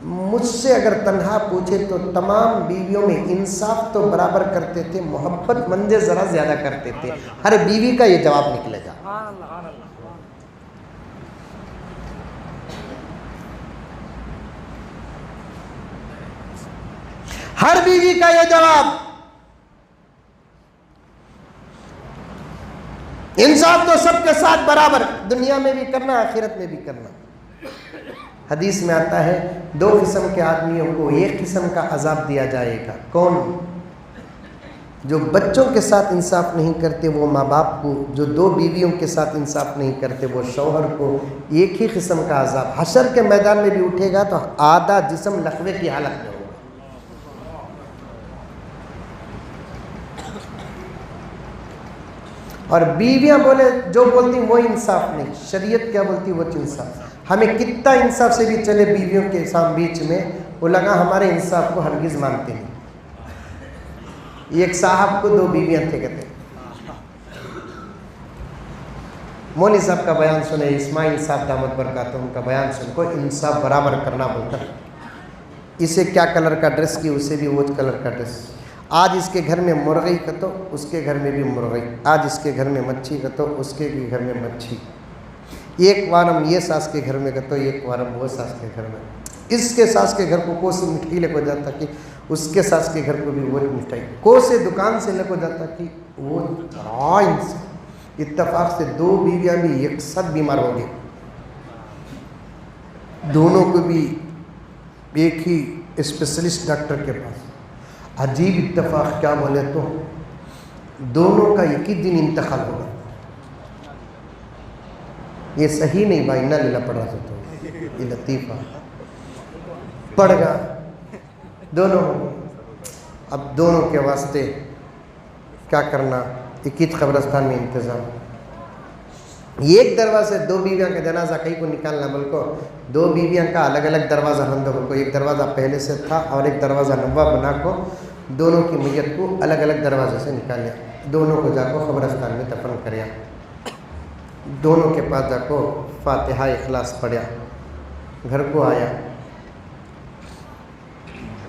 S1: مجھ سے اگر تنہا پوچھے تو تمام بیویوں میں انصاف تو برابر کرتے تھے, محبت مندے ذرا زیادہ کرتے تھے. ہر بیوی کا یہ جواب نکلے گا. ہر بیوی کا یہ جواب. انصاف تو سب کے ساتھ برابر, دنیا میں بھی کرنا, آخرت میں بھی کرنا. حدیث میں آتا ہے 2 قسم کے آدمیوں کو 1 قسم کا عذاب دیا جائے گا. کون؟ جو بچوں کے ساتھ انصاف نہیں کرتے وہ ماں باپ کو, جو 2 بیویوں کے ساتھ انصاف نہیں کرتے وہ شوہر کو. ایک ہی قسم کا عذاب. حشر کے میدان میں بھی اٹھے گا تو آدھا جسم لقوے کی حالت میں ہوگا. اور بیویاں بولے جو بولتی وہ انصاف نہیں. شریعت کیا بولتی وہ انصاف. ہمیں کتنا انصاف سے بھی چلے بیویوں کے بیچ میں, وہ لگا ہمارے انصاف کو ہرگز مانتے ہیں. ایک صاحب کو 2 بیویاں تھے, کہتے مولوی صاحب کا بیان سنے, اسماعیل صاحب دامت برکاتہم کا بیان سن کو انصاف برابر کرنا بولتا. اسے کیا کلر کا ڈریس کی, اسے بھی وہ کلر کا ڈریس. آج اس کے گھر میں مرغی کا تو اس کے گھر میں بھی مرغی. آج اس کے گھر میں مچھی کا تو اس کے بھی گھر میں مچھی. ایک وارم یہ ساس کے گھر میں کا تو ایک وارم وہ ساس کے گھر میں. اس کے ساس کے گھر کو کوسی مٹھائی لے کو جاتا کہ اس کے ساس کے گھر کو بھی وہ مٹھائی. کوسے دکان سے لے کو جاتا کہ وہ اتفاق سے 2 بیویاں بھی ایک ساتھ بیمار ہو گئے. دونوں کو بھی ایک ہی اسپیشلسٹ ڈاکٹر کے پاس. عجیب اتفاق کیا بولے تو دونوں کا ایک ہی دن انتقال ہوگا. یہ صحیح نہیں بھائی, نہ لیلا پڑ رہا تو یہ لطیفہ پڑ گا. دونوں اب دونوں کے واسطے کیا کرنا, ایک ہی قبرستان میں انتظام. ایک دروازے 2 بیویاں کا جنازہ کہیں کو نکالنا, بلکہ 2 بیویاں کا الگ الگ دروازہ بند ہو کو. ایک دروازہ پہلے سے تھا اور ایک دروازہ نوا بنا کو دونوں کی میت کو الگ الگ دروازے سے نکالیا. دونوں کو جا کو قبرستان میں دفن کریا. دونوں کے پاس جا کو فاتحہ اخلاص پڑھیا. گھر کو آیا,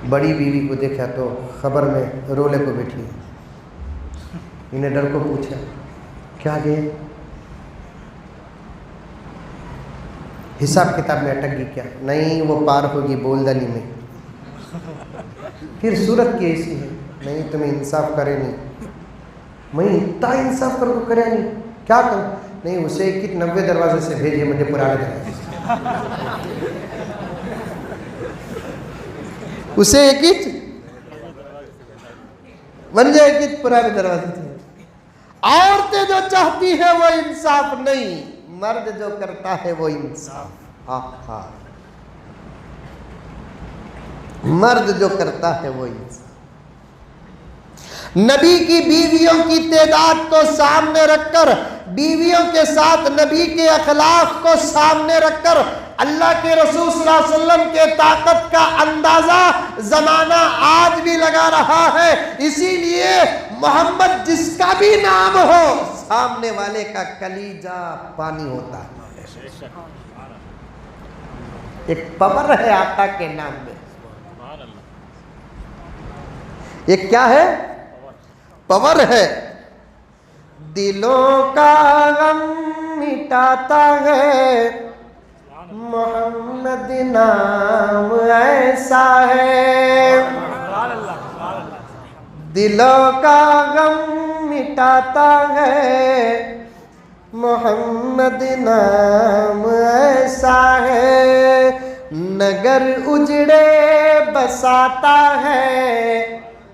S1: بڑی بیوی کو دیکھا تو خبر میں رولے کو بیٹھی. انہیں ڈر کو پوچھا کیا گئے, حساب کتاب میں اٹک گئی کیا؟ نہیں وہ پار ہوگی بولدلی میں. پھر صورت کی ایسی ہے, نہیں تمہیں انصاف کرے نہیں, میں اتنا انصاف کر کو کرے نہیں, کیا کروں؟ نہیں اسے ایک 90 دروازے سے بھیجیے مجھے پرانے دروازے سے. اسے ایک مجھے ایک پرانے دروازے سے. عورتیں جو چاہتی ہے وہ انصاف نہیں, مرد جو کرتا ہے وہ انصاف. مرد جو کرتا ہے وہ انصاف. نبی کی بیویوں کی تعداد کو سامنے رکھ کر, بیویوں کے ساتھ نبی کے اخلاق کو سامنے رکھ کر اللہ کے رسول صلی اللہ علیہ وسلم کے طاقت کا اندازہ زمانہ آج بھی لگا رہا ہے. اسی لیے محمد جس کا بھی نام ہو سامنے والے کا کلیجہ پانی ہوتا ہے. ایک پاور ہے آقا کے نام میں. ایک کیا ہے؟ پاور ہے. دلوں کا غم مٹاتا ہے محمد نام ایسا ہے. دلوں کا غم مٹاتا ہے محمد نام ایسا ہے. نگر اجڑے بساتا ہے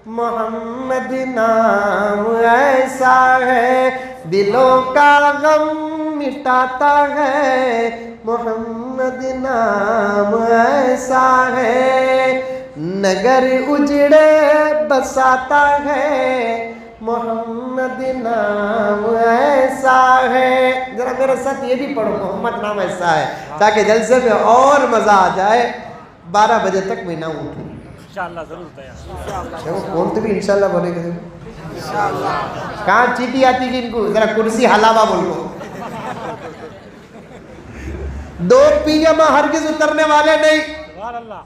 S1: محمد نام ایسا ہے. دلوں کا غم مٹاتا ہے محمد نام ایسا ہے. نگر اجڑے بساتا ہے محمد نام ایسا ہے. ذرا میرے ساتھ یہ بھی پڑھو, محمد نام ایسا ہے, تاکہ جلسے میں اور مزہ آ جائے. 12 بجے تک میں نہ اٹھوں
S2: انشاءاللہ. ضرور تیار.
S1: کون تو بھی انشاءاللہ بولے گا. کہاں چیٹی آتی کہ ان کو ذرا کرسی ہلاوا بولو. 2 PM ہرگز اترنے والے نہیں.
S2: سبحان اللہ.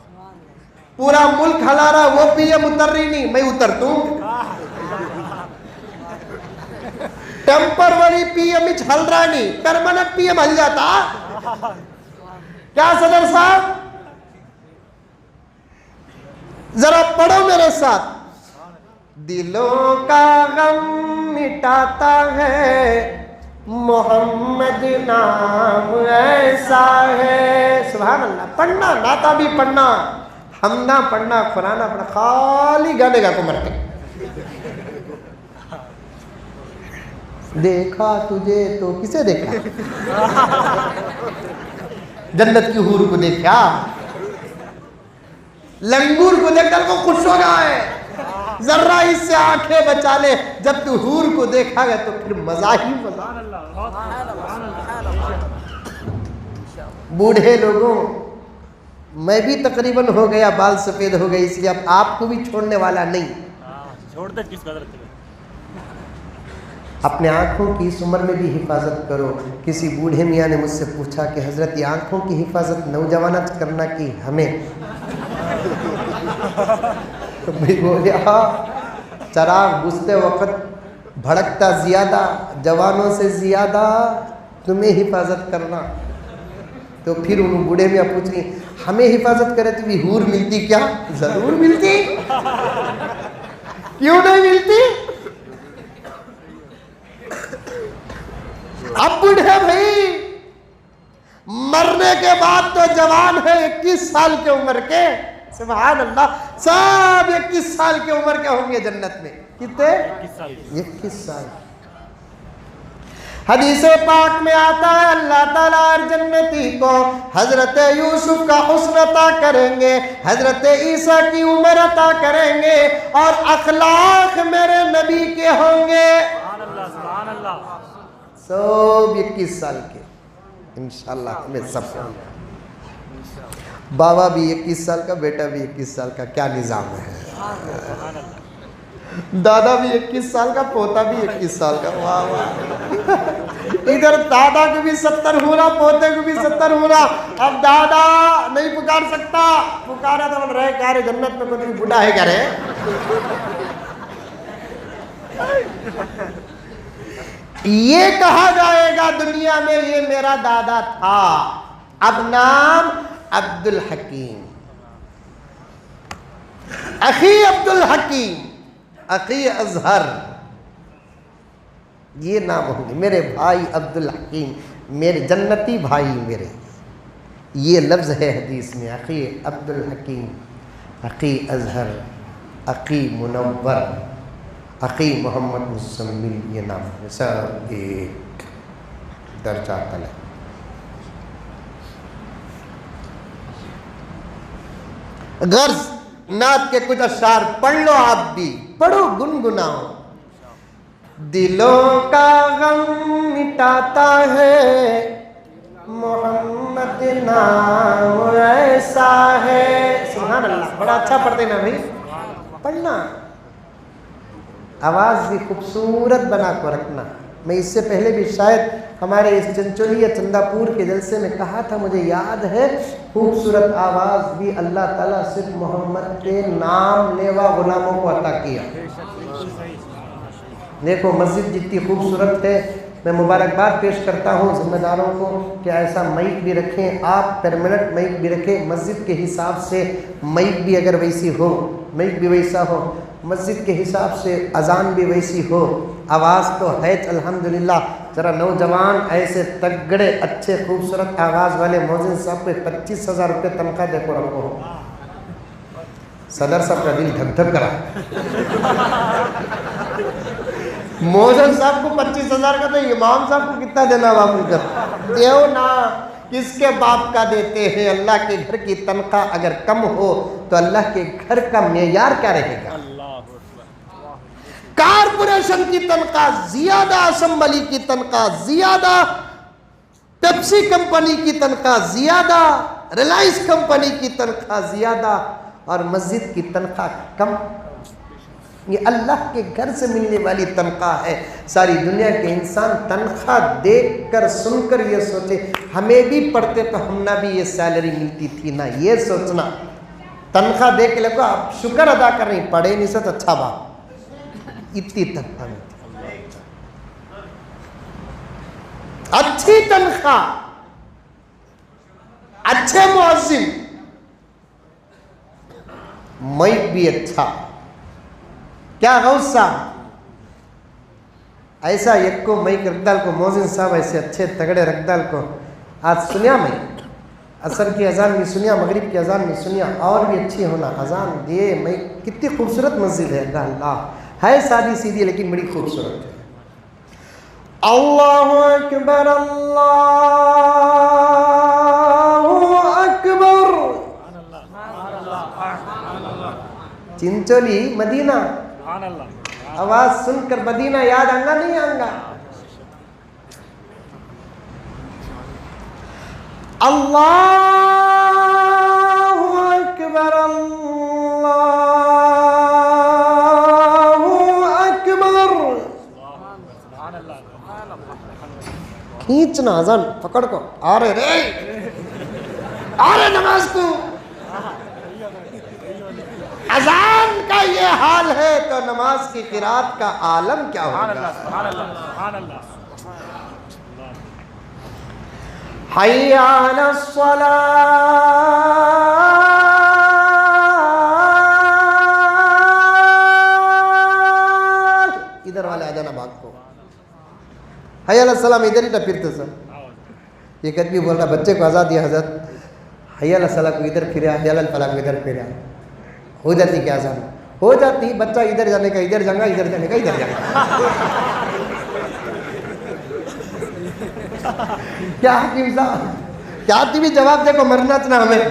S1: پورا ملک ہلا رہا, وہ PM اتر رہی نہیں, میں اترتوں. ٹیمپروری PM ہل رہا نہیں, پرماننٹ PM ہل جاتا. کیا صدر صاحب, ذرا پڑھو میرے ساتھ. دلوں کا غم مٹاتا ہے محمد نام ایسا ہے. سبحان اللہ. پڑھنا, نعتہ بھی پڑھنا, حمدہ پڑھنا, قرآن پڑھنا, خالی گانے گا کو مرتے. دیکھا تجھے تو کسے دیکھا؟ جنت کی حور کو دیکھا, لنگور کو دیکھ کر وہ خوش ہو گیا ہے. ذرا اس سے آنکھیں بچا لے, جب تو حور کو دیکھا گا تو پھر مزہ ہی مزہ. بوڑھے لوگوں, میں بھی تقریباً ہو گیا, بال سفید ہو گئے, اس لیے اب آپ کو بھی چھوڑنے والا نہیں.
S2: چھوڑ دے کس قدر.
S1: اپنے آنکھوں کی اس عمر میں بھی حفاظت کرو. کسی بوڑھے میاں نے مجھ سے پوچھا کہ حضرت یہ آنکھوں کی حفاظت نوجوانت کرنا کی ہمیں؟ تو میں بولیا چراغ بجھتے وقت بھڑکتا زیادہ, جوانوں سے زیادہ تمہیں حفاظت کرنا. تو پھر ان بوڑھے میاں پوچھ رہی ہمیں حفاظت کرے تو بھی حور ملتی کیا؟ ضرور ملتی. کیوں نہیں ملتی؟ اب بوڑھے بھائی مرنے کے بعد تو جوان ہے 21 سال کے عمر کے. سبحان اللہ, سب 21 سال کی عمر کے ہوں گے جنت میں. کتنے؟ 21 سال. حدیث پاک میں آتا ہے اللہ تعالیٰ جنتی کو حضرت یوسف کا حسن عطا کریں گے, حضرت عیسیٰ کی عمر عطا کریں گے, اور اخلاق میرے نبی کے ہوں گے.
S2: سبحان اللہ. سبحان اللہ.
S1: سب 21 سال کے انشاءاللہ ہمیں سب کو. بابا بھی 21 سال کا, بیٹا بھی 21 سال کا. کیا نظام ہے. دادا بھی 21 سال کا, پوتا بھی 21 سال کا. واہ واہ. ادھر دادا کو بھی 70 ہو رہا, پوتے کو بھی 70 ہو رہا. اب دادا نہیں پکار سکتا, پکارا تو رہے کیا رہے جنت میں کوئی بوڑھا ہے کیا رہے. یہ کہا جائے گا دنیا میں یہ میرا دادا تھا. اب نام عبد الحکیم, اخی عبد الحکیم, اخی اظہر. یہ نام ہوں گے میرے بھائی عبدالحکیم، میرے جنتی بھائی میرے. یہ لفظ ہے حدیث میں، اخی عبدالحکیم، اخی اظہر، اخی منور، اخی محمد مزمل، یہ نام ہے سب ایک درجہ تلے. غرض نعت کے کچھ اشعار پڑھ لو، آپ بھی پڑھو، گنگناؤ. دلوں کا غم مٹاتا ہے محمد نام ایسا ہے. سبحان اللہ، بڑا اچھا پڑھتے نا بھائی، پڑھنا. آواز بھی خوبصورت بنا کو رکھنا. میں اس سے پہلے بھی شاید ہمارے اس چنچولی یا چندہ پور کے جلسے میں کہا تھا، مجھے یاد ہے، خوبصورت آواز بھی اللہ تعالیٰ صرف محمد کے نام لیوا غلاموں کو عطا کیا. دیکھو مسجد جتنی خوبصورت ہے، میں مبارکباد پیش کرتا ہوں ذمہ داروں کو کہ ایسا مائک بھی رکھیں، آپ پرمنٹ مائک بھی رکھیں. مسجد کے حساب سے مائک بھی اگر ویسی ہو، مائک بھی ویسا ہو، مسجد کے حساب سے اذان بھی ویسی ہو. آواز تو ہے الحمدللہ. ذرا نوجوان ایسے تگڑے اچھے خوبصورت آواز والے مؤذن صاحب کو 25,000 روپے تنخواہ دے کو رکھو. صدر صاحب کا دل دھک دھک کرا. مؤذن صاحب کو 25,000 کا، تو امام صاحب کو کتنا دینا واپس کر دیو نا. کس کے باپ کا دیتے ہیں؟ اللہ کے گھر کی تنخواہ اگر کم ہو تو اللہ کے گھر کا معیار کیا رہے گا؟ کارپوریشن کی تنخواہ زیادہ، اسمبلی کی تنخواہ زیادہ، پیپسی کمپنی کی تنخواہ زیادہ، ریلائنس کمپنی کی تنخواہ زیادہ، اور مسجد کی تنخواہ کم. یہ اللہ کے گھر سے ملنے والی تنخواہ ہے. ساری دنیا کے انسان تنخواہ دیکھ کر سن کر یہ سوچے ہمیں بھی پڑھتے تو ہم نہ بھی یہ سیلری ملتی تھی نا. یہ سوچنا تنخواہ دیکھ کے لگو آپ شکر ادا کر رہی، پڑھے نہیں سچ اچھا باپ، اتنی تنخواہ ملتی. اچھی تنخواہ، اچھے مؤذن، مائک بھی اچھا. کیا غوث صاحب ایسا یک کو مائک رکھدال کو، مؤذن صاحب ایسے اچھے تگڑے رکھدال کو. آج سنیا میں عصر کی اذان بھی سنیا، مغرب کی اذان بھی سنیا، اور بھی اچھی ہونا اذان دیے. میں کتنی خوبصورت مسجد ہے، اللہ ہے سادی سیدھی لیکن بڑی خوبصورت ہے. اللہ اکبر، اللہ اکبر. چنچولی مدینہ، آواز سن کر مدینہ یاد آنگا نہیں آنگا. اللہ اکبر، اللہ اکبر. کھینچنا اذان پکڑ کو، آ رہے نماز کو. اذان کا یہ حال ہے تو نماز کی قرات کا عالم کیا ہوگا. حی علی الصلاۃ. ادھر والے آ جانا بھاگ کو. حی علی السلام ادھر ہی نہ پھرتے سر. ایک آدمی بول رہا بچے کو آزاد دیا حضرت، حی علی الصلاۃ کو ادھر پھرا، حی علی الفلاح کو ادھر پھرا. ہو جاتی کیا آزان؟ ہو جاتی. بچہ ادھر جانے کا ادھر جائے گا، ادھر جانے کا ادھر جائے گا. کیا حکیم صاحب، کیا تی بھی جواب دے کو مرنا چنا ہمیں.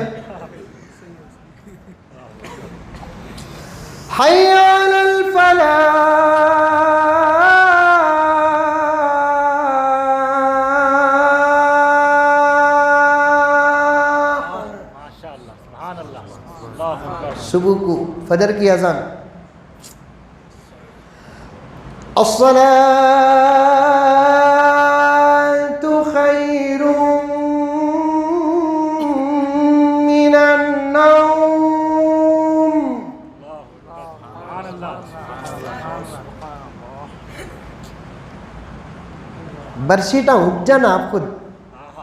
S1: حی علی الفلاح. صبح کو فجر کی اذان. الصلاة خیر من النوم. برشیٹا اٹھ جانا آپ خود.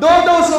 S1: 200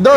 S1: 2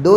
S1: 2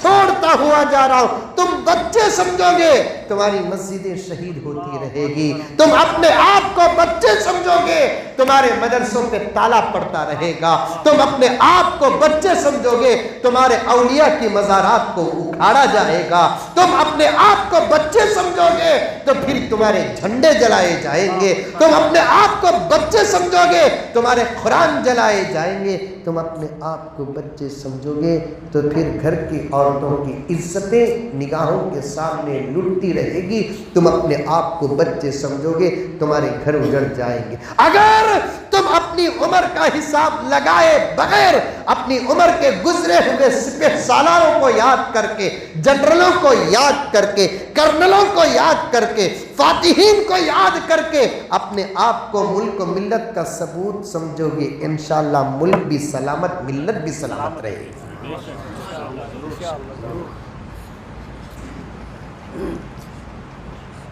S1: چھوڑتا ہوا جا رہا ہوں. تم بچے سمجھو گے تمہاری مسجدیں شہید ہوتی رہے گی. تم اپنے آپ کو بچے سمجھو گے تمہارے مدرسوں پہ تالا پڑتا رہے گا. تم اپنے آپ کو بچے سمجھو گے تمہارے اولیاء کی مزارات کو اکھاڑا جائے گا. تم اپنے آپ کو بچے سمجھو گے تو پھر تمہارے جھنڈے جلائے جائیں گے. تم اپنے آپ کو بچے سمجھو گے تمہارے قرآن جلائے جائیں گے. تم اپنے آپ کو بچے سمجھو گے تو پھر گھر کی عورتوں کی عزتیں نگاہوں کے سامنے لٹتی رہے گی. تم اپنے آپ کو بچے سمجھو گے تمہارے گھر اجڑ جائیں گے. اگر تم اپنی عمر کا حساب لگائے بغیر اپنی عمر کے گزرے ہوئے سپہ سالاروں کو یاد کر کے، جنرلوں کو یاد کر کے، کرنلوں کو یاد کر کے، فاتحین کو یاد کر کے اپنے آپ کو ملک و ملت کا ثبوت سمجھو گے، انشاءاللہ ملک بھی سلامت، ملت بھی سلامت رہے گی.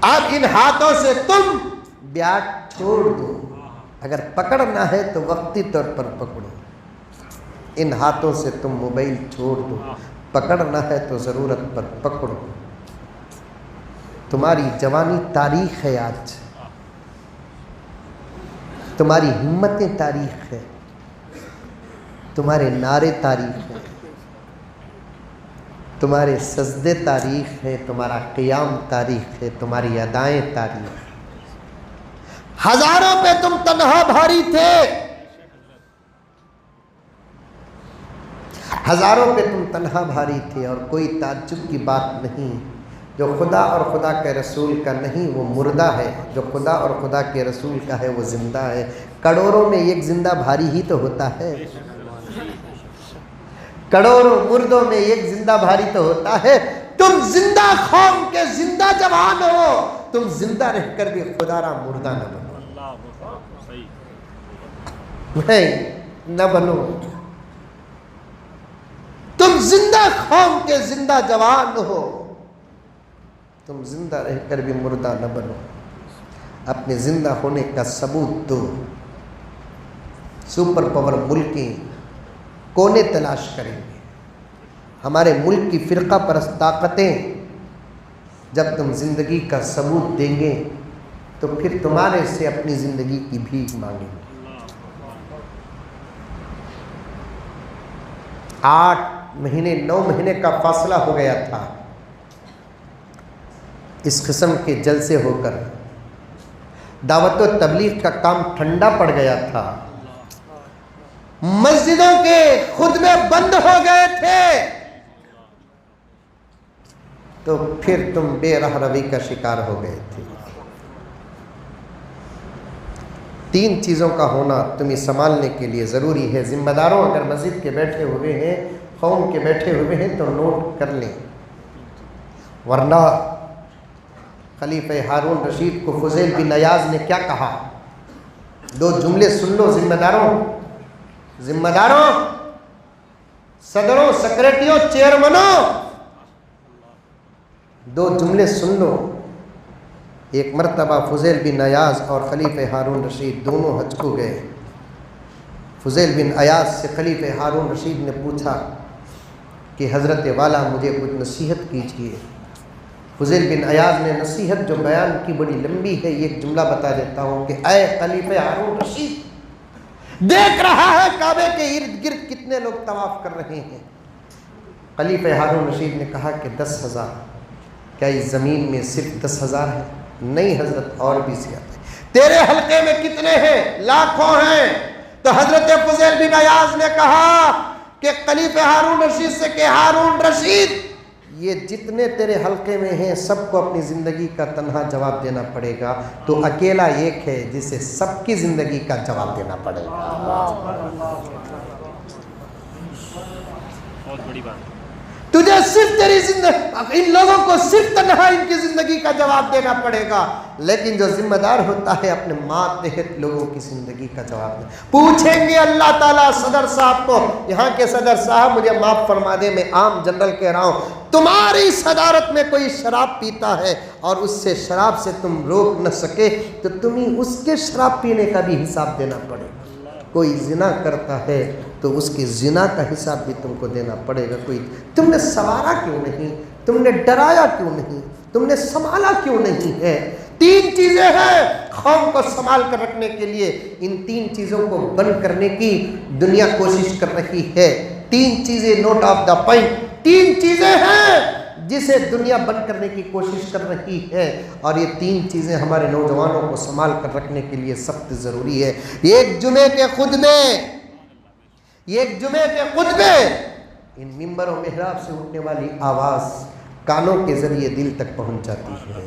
S1: اب ان ہاتھوں سے تم بیاٹ چھوڑ دو. اگر پکڑنا ہے تو وقتی طور پر پکڑو. ان ہاتھوں سے تم موبائل چھوڑ دو. پکڑنا ہے تو ضرورت پر پکڑو. تمہاری جوانی تاریخ ہے. آج تمہاری ہمتیں تاریخ ہے. تمہارے نعرے تاریخ ہے. تمہارے سجدے تاریخ ہے. تمہارا قیام تاریخ ہے. تمہاری ادائیں تاریخ ہے. ہزاروں پہ تم تنہا بھاری تھے. ہزاروں پہ تم تنہا بھاری تھے اور کوئی تعجب کی بات نہیں. جو خدا اور خدا کے رسول کا نہیں وہ مردہ ہے. جو خدا اور خدا کے رسول کا ہے وہ زندہ ہے. کروڑوں میں ایک زندہ بھاری ہی تو ہوتا ہے. کروڑوں مردوں میں ایک زندہ بھاری تو ہوتا ہے. تم زندہ قوم کے زندہ جوان ہو. تم زندہ رہ کر بھی خدا را مردہ نہ بنو. نہیں نہ بنو. تم زندہ قوم کے زندہ جوان ہو. تم زندہ رہ کر بھی مردہ نہ بنو. اپنے زندہ ہونے کا ثبوت دو. سپر پاور ملکی کونے تلاش کریں گے. ہمارے ملک کی فرقہ پرست طاقتیں جب تم زندگی کا ثبوت دیں گے تو پھر تمہارے سے اپنی زندگی کی بھیک مانگیں گے. 8 مہینے 9 مہینے کا فاصلہ ہو گیا تھا اس قسم کے جلسے ہو کر. دعوت و تبلیغ کا کام ٹھنڈا پڑ گیا تھا. مسجدوں کے خطبے بند ہو گئے تھے. تو پھر تم بے راہ روی کا شکار ہو گئے تھے. 3 چیزوں کا ہونا تمہیں سنبھالنے کے لیے ضروری ہے. ذمہ داروں اگر مسجد کے بیٹھے ہوئے ہیں، قوم کے بیٹھے ہوئے ہیں تو نوٹ کر لیں. ورنہ خلیفہ ہارون رشید کو فضیل بن ایاز نے کیا کہا؟ 2 جملے سن لو. ذمہ داروں، صدروں، سیکرٹریوں، چیئرمنوں، 2 جملے سن لو. ایک مرتبہ فضیل بن ایاز اور خلیفہ ہارون رشید دونوں حج کو گئے. فضیل بن ایاز سے خلیفہ ہارون رشید نے پوچھا کہ حضرت والا مجھے کچھ نصیحت کیجیے. فضیل بن ایاز نے نصیحت جو بیان کی بڑی لمبی ہے، ایک جملہ بتا دیتا ہوں کہ اے خلیفہ ہارون رشید، دیکھ رہا ہے کعبے کے ارد گرد کتنے لوگ طواف کر رہے ہیں. خلیفہ ہارون رشید نے کہا کہ 10,000. کیا اس زمین میں صرف 10,000 ہے؟ نہیں حضرت، اور بھی زیادہ. تیرے حلقے میں کتنے ہیں؟ لاکھوں ہیں. تو حضرت فضیل بن ایاز نے کہا کہ خلیفہ ہارون رشید سے کہ ہارون رشید، یہ جتنے تیرے حلقے میں ہیں سب کو اپنی زندگی کا تنہا جواب دینا پڑے گا. تو اکیلا ایک ہے جسے سب کی زندگی کا جواب دینا پڑے گا.
S2: بہت بڑی بات.
S1: تجھے صرف تیری زندگی، ان لوگوں کو صرف تنہا ان کی زندگی کا جواب دینا پڑے گا. لیکن جو ذمہ دار ہوتا ہے اپنے ماتحت لوگوں کی زندگی کا جواب دے. پوچھیں گے اللہ تعالیٰ صدر صاحب کو، یہاں کے صدر صاحب مجھے معاف فرما دے، میں عام جنرل کہہ رہا ہوں، تمہاری صدارت میں کوئی شراب پیتا ہے اور اس سے شراب سے تم روک نہ سکے تو تمہیں اس کے شراب پینے کا بھی حساب دینا پڑے. کوئی زنا کرتا ہے تو اس کے زنا کا حساب بھی تم کو دینا پڑے گا. کوئی تم نے سنوارا کیوں نہیں, تم نے ڈرایا کیوں نہیں, تم نے سنبھالا کیوں نہیں ہے؟ 3 چیزیں ہیں قوم کو سنبھال کر رکھنے کے لیے. ان 3 چیزوں کو بند کرنے کی دنیا کوشش کر رہی ہے. 3 چیزیں, نوٹ آف دا پوائنٹ, 3 چیزیں ہیں جسے دنیا بند کرنے کی کوشش کر رہی ہے, اور یہ 3 چیزیں ہمارے نوجوانوں کو سنبھال کر رکھنے کے لیے سخت ضروری ہے. ایک جمعے کے خطبے, ان ممبر و محراب سے اٹھنے والی آواز کانوں کے ذریعے دل تک پہنچ جاتی ہے.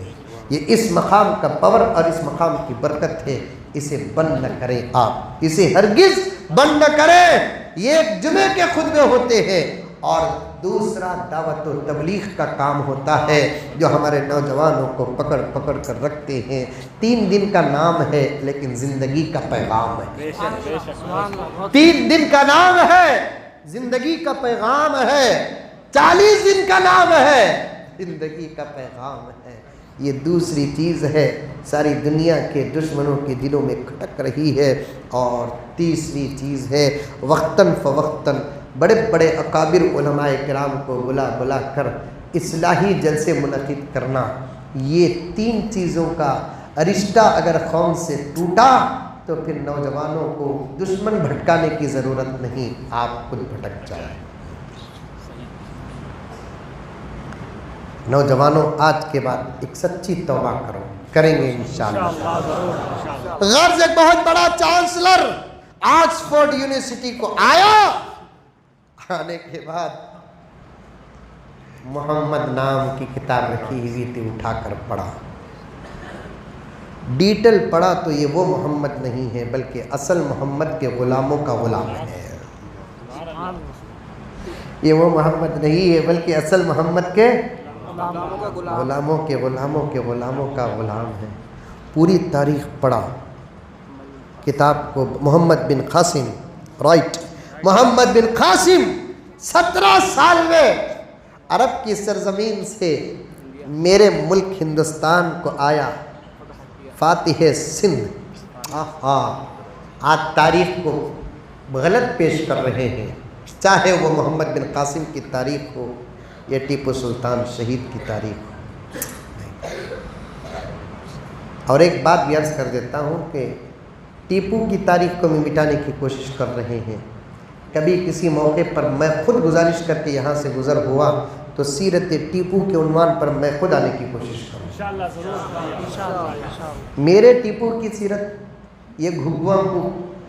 S1: یہ اس مقام کا پاور اور اس مقام کی برکت ہے. اسے بند نہ کریں, آپ اسے ہرگز بند نہ کریں. یہ ایک جمعے کے خطبے ہوتے ہیں, اور دوسرا دعوت و تبلیغ کا کام ہوتا ہے جو ہمارے نوجوانوں کو پکڑ پکڑ کر رکھتے ہیں. 3 دن کا نام ہے لیکن زندگی کا پیغام ہے. 3 دن کا نام ہے, زندگی کا پیغام ہے. 40 دن کا نام ہے, زندگی کا پیغام ہے. یہ دوسری چیز ہے, ساری دنیا کے دشمنوں کے دلوں میں کھٹک رہی ہے. اور تیسری چیز ہے وقتاً فوقتاً بڑے بڑے اکابر علماء کرام کو بلا بلا کر اصلاحی جلسے منعقد کرنا. یہ 3 چیزوں کا رشتہ اگر قوم سے ٹوٹا تو پھر نوجوانوں کو دشمن بھٹکانے کی ضرورت نہیں, آپ خود بھٹک جائیں. نوجوانوں آج کے بعد ایک سچی توبہ کریں گے انشاءاللہ. غرض ایک بہت بڑا چانسلر آکسفورڈ یونیورسٹی کو آنے کے بعد محمد نام کی کتاب رکھی ہوئی تھی, اٹھا کر پڑھا. ڈیٹیل پڑھا تو یہ وہ محمد نہیں ہے بلکہ اصل محمد کے غلاموں کا غلام ہے. یہ وہ محمد نہیں ہے بلکہ اصل محمد کے غلاموں کے غلاموں کے غلاموں کا غلام ہے. پوری تاریخ پڑھا کتاب کو. محمد بن قاسم, رائٹ, محمد بن قاسم 17 سال میں عرب کی سرزمین سے میرے ملک ہندوستان کو آیا, فاتح سندھ. آج تاریخ کو غلط پیش کر رہے ہیں, چاہے وہ محمد بن قاسم کی تاریخ ہو یا ٹیپو سلطان شہید کی تاریخ ہو. اور ایک بات بھی عرض کر دیتا ہوں کہ ٹیپو کی تاریخ کو بھی مٹانے کی کوشش کر رہے ہیں. کبھی کسی موقع پر میں خود گزارش کر کے یہاں سے گزر ہوا تو سیرت ٹیپو کے عنوان پر میں خود آنے کی کوشش کروں. میرے ٹیپو کی سیرت یہ گھگواں کو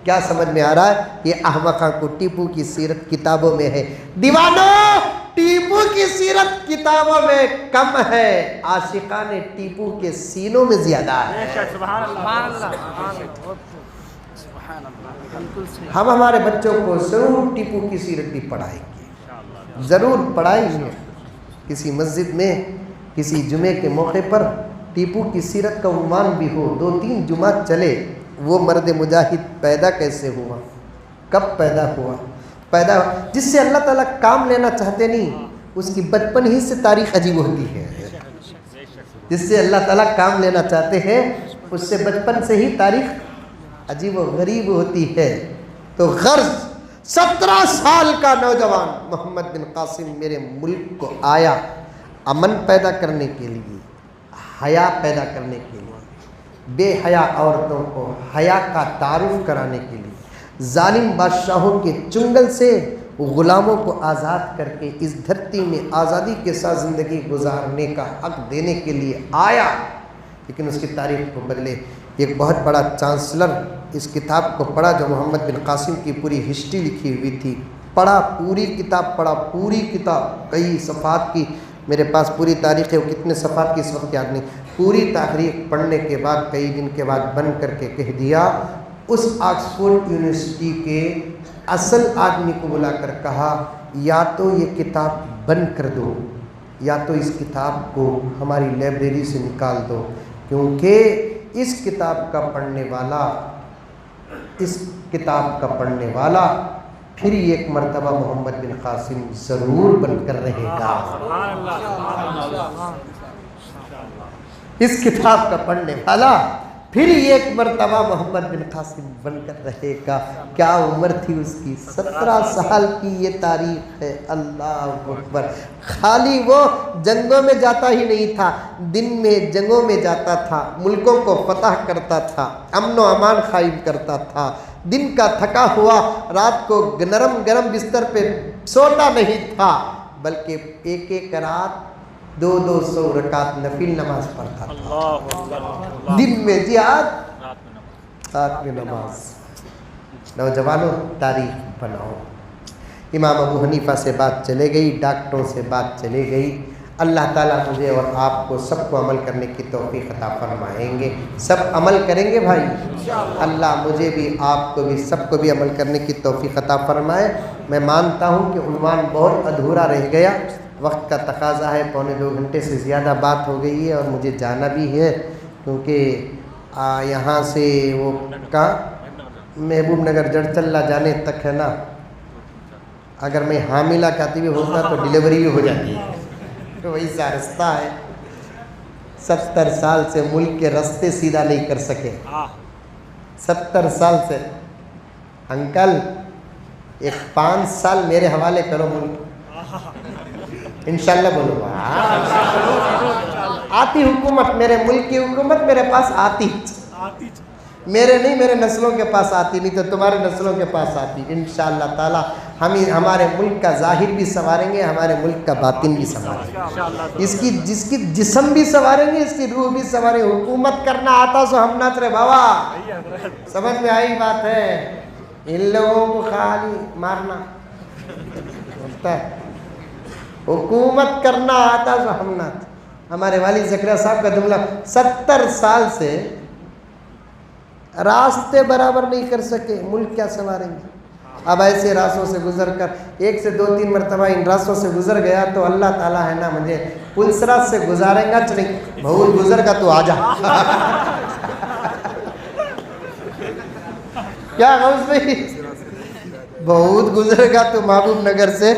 S1: کیا سمجھ میں آ رہا ہے؟ یہ احمقاں کو ٹیپو کی سیرت کتابوں میں ہے. دیوانوں, ٹیپو کی سیرت کتابوں میں کم ہے, عاشقان ٹیپو کے سینوں میں زیادہ ہے. ہم ہمارے بچوں کو ضرور ٹیپو کی سیرت بھی پڑھائیں گے, ضرور پڑھائیں گے. کسی مسجد میں کسی جمعے کے موقع پر ٹیپو کی سیرت کا عنوان بھی ہو, 2-3 جمعہ چلے. وہ مرد مجاہد پیدا کیسے ہوا, کب پیدا ہوا, جس سے اللہ تعالیٰ کام لینا چاہتے نہیں, اس کی بچپن ہی سے تاریخ عجیب ہوتی ہے. جس سے اللہ تعالیٰ کام لینا چاہتے ہیں اس سے بچپن سے ہی تاریخ عجیب و غریب ہوتی ہے. تو غرض 17 سال کا نوجوان محمد بن قاسم میرے ملک کو آیا امن پیدا کرنے کے لیے, حیا پیدا کرنے کے لیے, بے حیا عورتوں کو حیا کا تعارف کرانے کے لیے, ظالم بادشاہوں کے چنگل سے غلاموں کو آزاد کر کے اس دھرتی میں آزادی کے ساتھ زندگی گزارنے کا حق دینے کے لیے آیا. لیکن اس کی تاریخ کو بدلے. ایک بہت بڑا چانسلر اس کتاب کو پڑھا جو محمد بن قاسم کی پوری ہسٹری لکھی ہوئی تھی, پڑھا, پوری کتاب پڑھا, پوری کتاب کئی صفحات کی. میرے پاس پوری تاریخ ہے, وہ کتنے صفحات کی اس وقت یاد نہیں. پوری تاریخ پڑھنے کے بعد کئی دن کے بعد بند کر کے کہہ دیا, اس آکسفورڈ یونیورسٹی کے اصل آدمی کو بلا کر کہا یا تو یہ کتاب بند کر دو یا تو اس کتاب کو ہماری لائبریری سے نکال دو, کیونکہ اس کتاب کا پڑھنے والا پھر ایک مرتبہ محمد بن قاسم ضرور بن کر رہے گا. اس کتاب کا پڑھنے والا پھر ایک مرتبہ محمد بن قاسم بن کر رہے گا. کیا عمر تھی اس کی؟ 17 سال کی یہ تاریخ ہے. اللہ اکبر. خالی وہ جنگوں میں جاتا ہی نہیں تھا، دن میں جنگوں میں جاتا تھا، ملکوں کو فتح کرتا تھا، امن و امان قائم کرتا تھا. دن کا تھکا ہوا رات کو نرم گرم بستر پہ سوتا نہیں تھا، بلکہ ایک ایک رات 200 رکعت نفل نماز پڑھتا تھا. دن میں جہاد، رات میں نماز. نوجوانوں تاریخ بناؤ. امام ابو حنیفہ سے بات چلے گئی، ڈاکٹروں سے بات چلے گئی. اللہ تعالیٰ مجھے اور آپ کو سب کو عمل کرنے کی توفیق عطا فرمائیں گے. سب عمل کریں گے بھائی. اللہ مجھے بھی آپ کو بھی سب کو بھی عمل کرنے کی توفیق عطا فرمائے. میں مانتا ہوں کہ عنوان بہت ادھورا رہ گیا، وقت کا تقاضا ہے، 2.25 گھنٹے سے زیادہ بات ہو گئی ہے اور مجھے جانا بھی ہے، کیونکہ یہاں سے وہ محبوب نگر جڑچلہ جانے تک ہے نا. اگر میں حاملہ کاتب ہوتا تو ڈیلیوری بھی ہو جاتی ہے، تو وہی سا رستہ ہے. 70 سال سے ملک کے رستے سیدھا نہیں کر سکے. 70 سال سے. انکل ایک 5 سال میرے حوالے کرو ملک، انشاءاللہ بولو. آتی حکومت، میرے ملک کی حکومت میرے پاس آتی، میرے نہیں، میرے نسلوں کے پاس آتی، نہیں تو تمہارے نسلوں کے پاس آتی. انشاءاللہ تعالی ہم ہمارے ملک کا ظاہر بھی سنواریں گے، ہمارے ملک کا باطن بھی سنواریں گے، جس کی جسم بھی سنواریں گے، اس کی روح بھی سنواریں گے. حکومت کرنا آتا سو ہم ناچ رہے بابا. سمجھ میں آئی بات ہے؟ ان لوگوں کو خالی مارنا ہوتا ہے. حکومت کرنا آتا تو ہم نہ. ہمارے والد زکریا صاحب کا جملہ، 70 سال سے راستے برابر نہیں کر سکے، ملک کیا سنواریں گے. اب ایسے راستوں سے گزر کر 1 سے 2-3 مرتبہ ان راستوں سے گزر گیا تو اللہ تعالیٰ ہے نا مجھے پلسرات سے گزارے گا. چلیں بہت گزر گا تو آ جا. کیا غوث بھائی، بہت گزرے گا تو محبوب نگر سے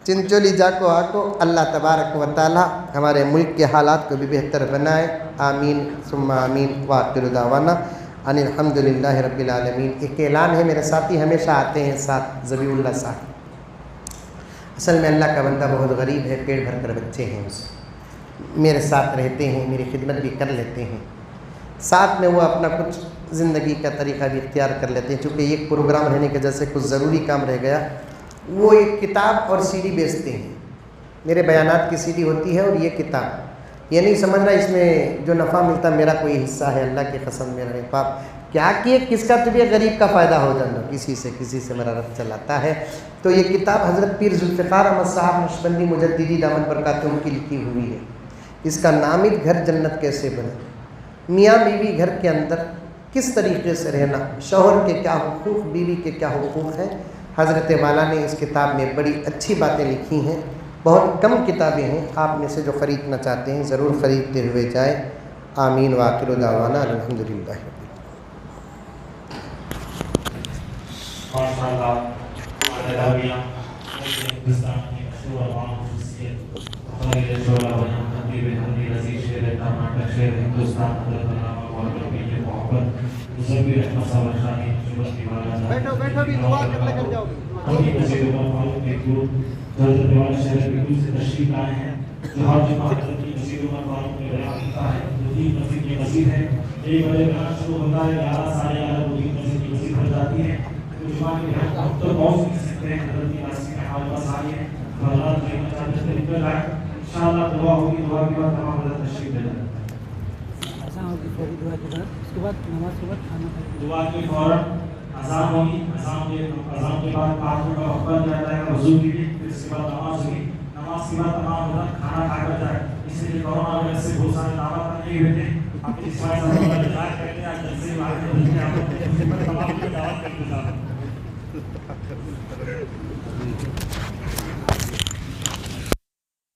S1: چنچولی جا کو آ کو. اللہ تبارک و تعالی ہمارے ملک کے حالات کو بھی بہتر بنائے. آمین ثم آمین. وآخر دعوانا ان الحمد للہ رب العالمین. ایک اعلان ہے، میرے ساتھی ہمیشہ آتے ہیں ساتھ، ذبیح اللہ صاحب. اصل میں اللہ کا بندہ بہت غریب ہے، پیٹ بھر کر بچے ہیں اسے، میرے ساتھ رہتے ہیں، میری خدمت بھی کر لیتے ہیں، ساتھ میں وہ اپنا کچھ زندگی کا طریقہ بھی اختیار کر لیتے ہیں. چونکہ ایک پروگرام رہنے کی وجہ سے کچھ ضروری کام رہ گیا. وہ ایک کتاب اور CD بیچتے ہیں. میرے بیانات کی CD ہوتی ہے اور یہ کتاب. یہ نہیں سمجھنا اس میں جو نفع ملتا میرا کوئی حصہ ہے. اللہ کی قسم میرا نہیں. پاپ کیا کہ کس کا طبیع غریب کا فائدہ ہو جانا، کسی سے میرا رب چلاتا ہے. تو یہ کتاب حضرت پیر ذوالفقار احمد صاحب نقشبندی مجددی دامن برکاتہم کی لکھی ہوئی ہے. اس کا نامد گھر جنت کیسے بنے، میاں بیوی گھر کے اندر کس طریقے سے رہنا، شوہر کے کیا حقوق، بیوی کے کیا حقوق ہیں. حضرت والا نے اس کتاب میں بڑی اچھی باتیں لکھی ہیں. بہت کم کتابیں ہیں، آپ میں سے جو خریدنا چاہتے ہیں ضرور خریدتے ہوئے جائیں. آمین. وآخر دعوانا الحمدللہ. بیٹھو بیٹھو بھی دعا کرتے کر جاؤ.
S3: دعا کے فوراً اذان ہوگی، اذان کے بعد 5 منٹ کا وقت بن جاتا ہے وضو کے لیے، پھر اس کے بعد نماز ہوگی. نماز کے بعد تمام لوگ کھانا کھا کر جائے. اس لیے کورونا وائرس سے بہت سارے دعوت نہیں ہوتے. آپ اس بات سے ہدایت کرتے ہیں، آپ جلدی بات کرتے ہیں، آپ تمام کو دعوت کرتے ہیں.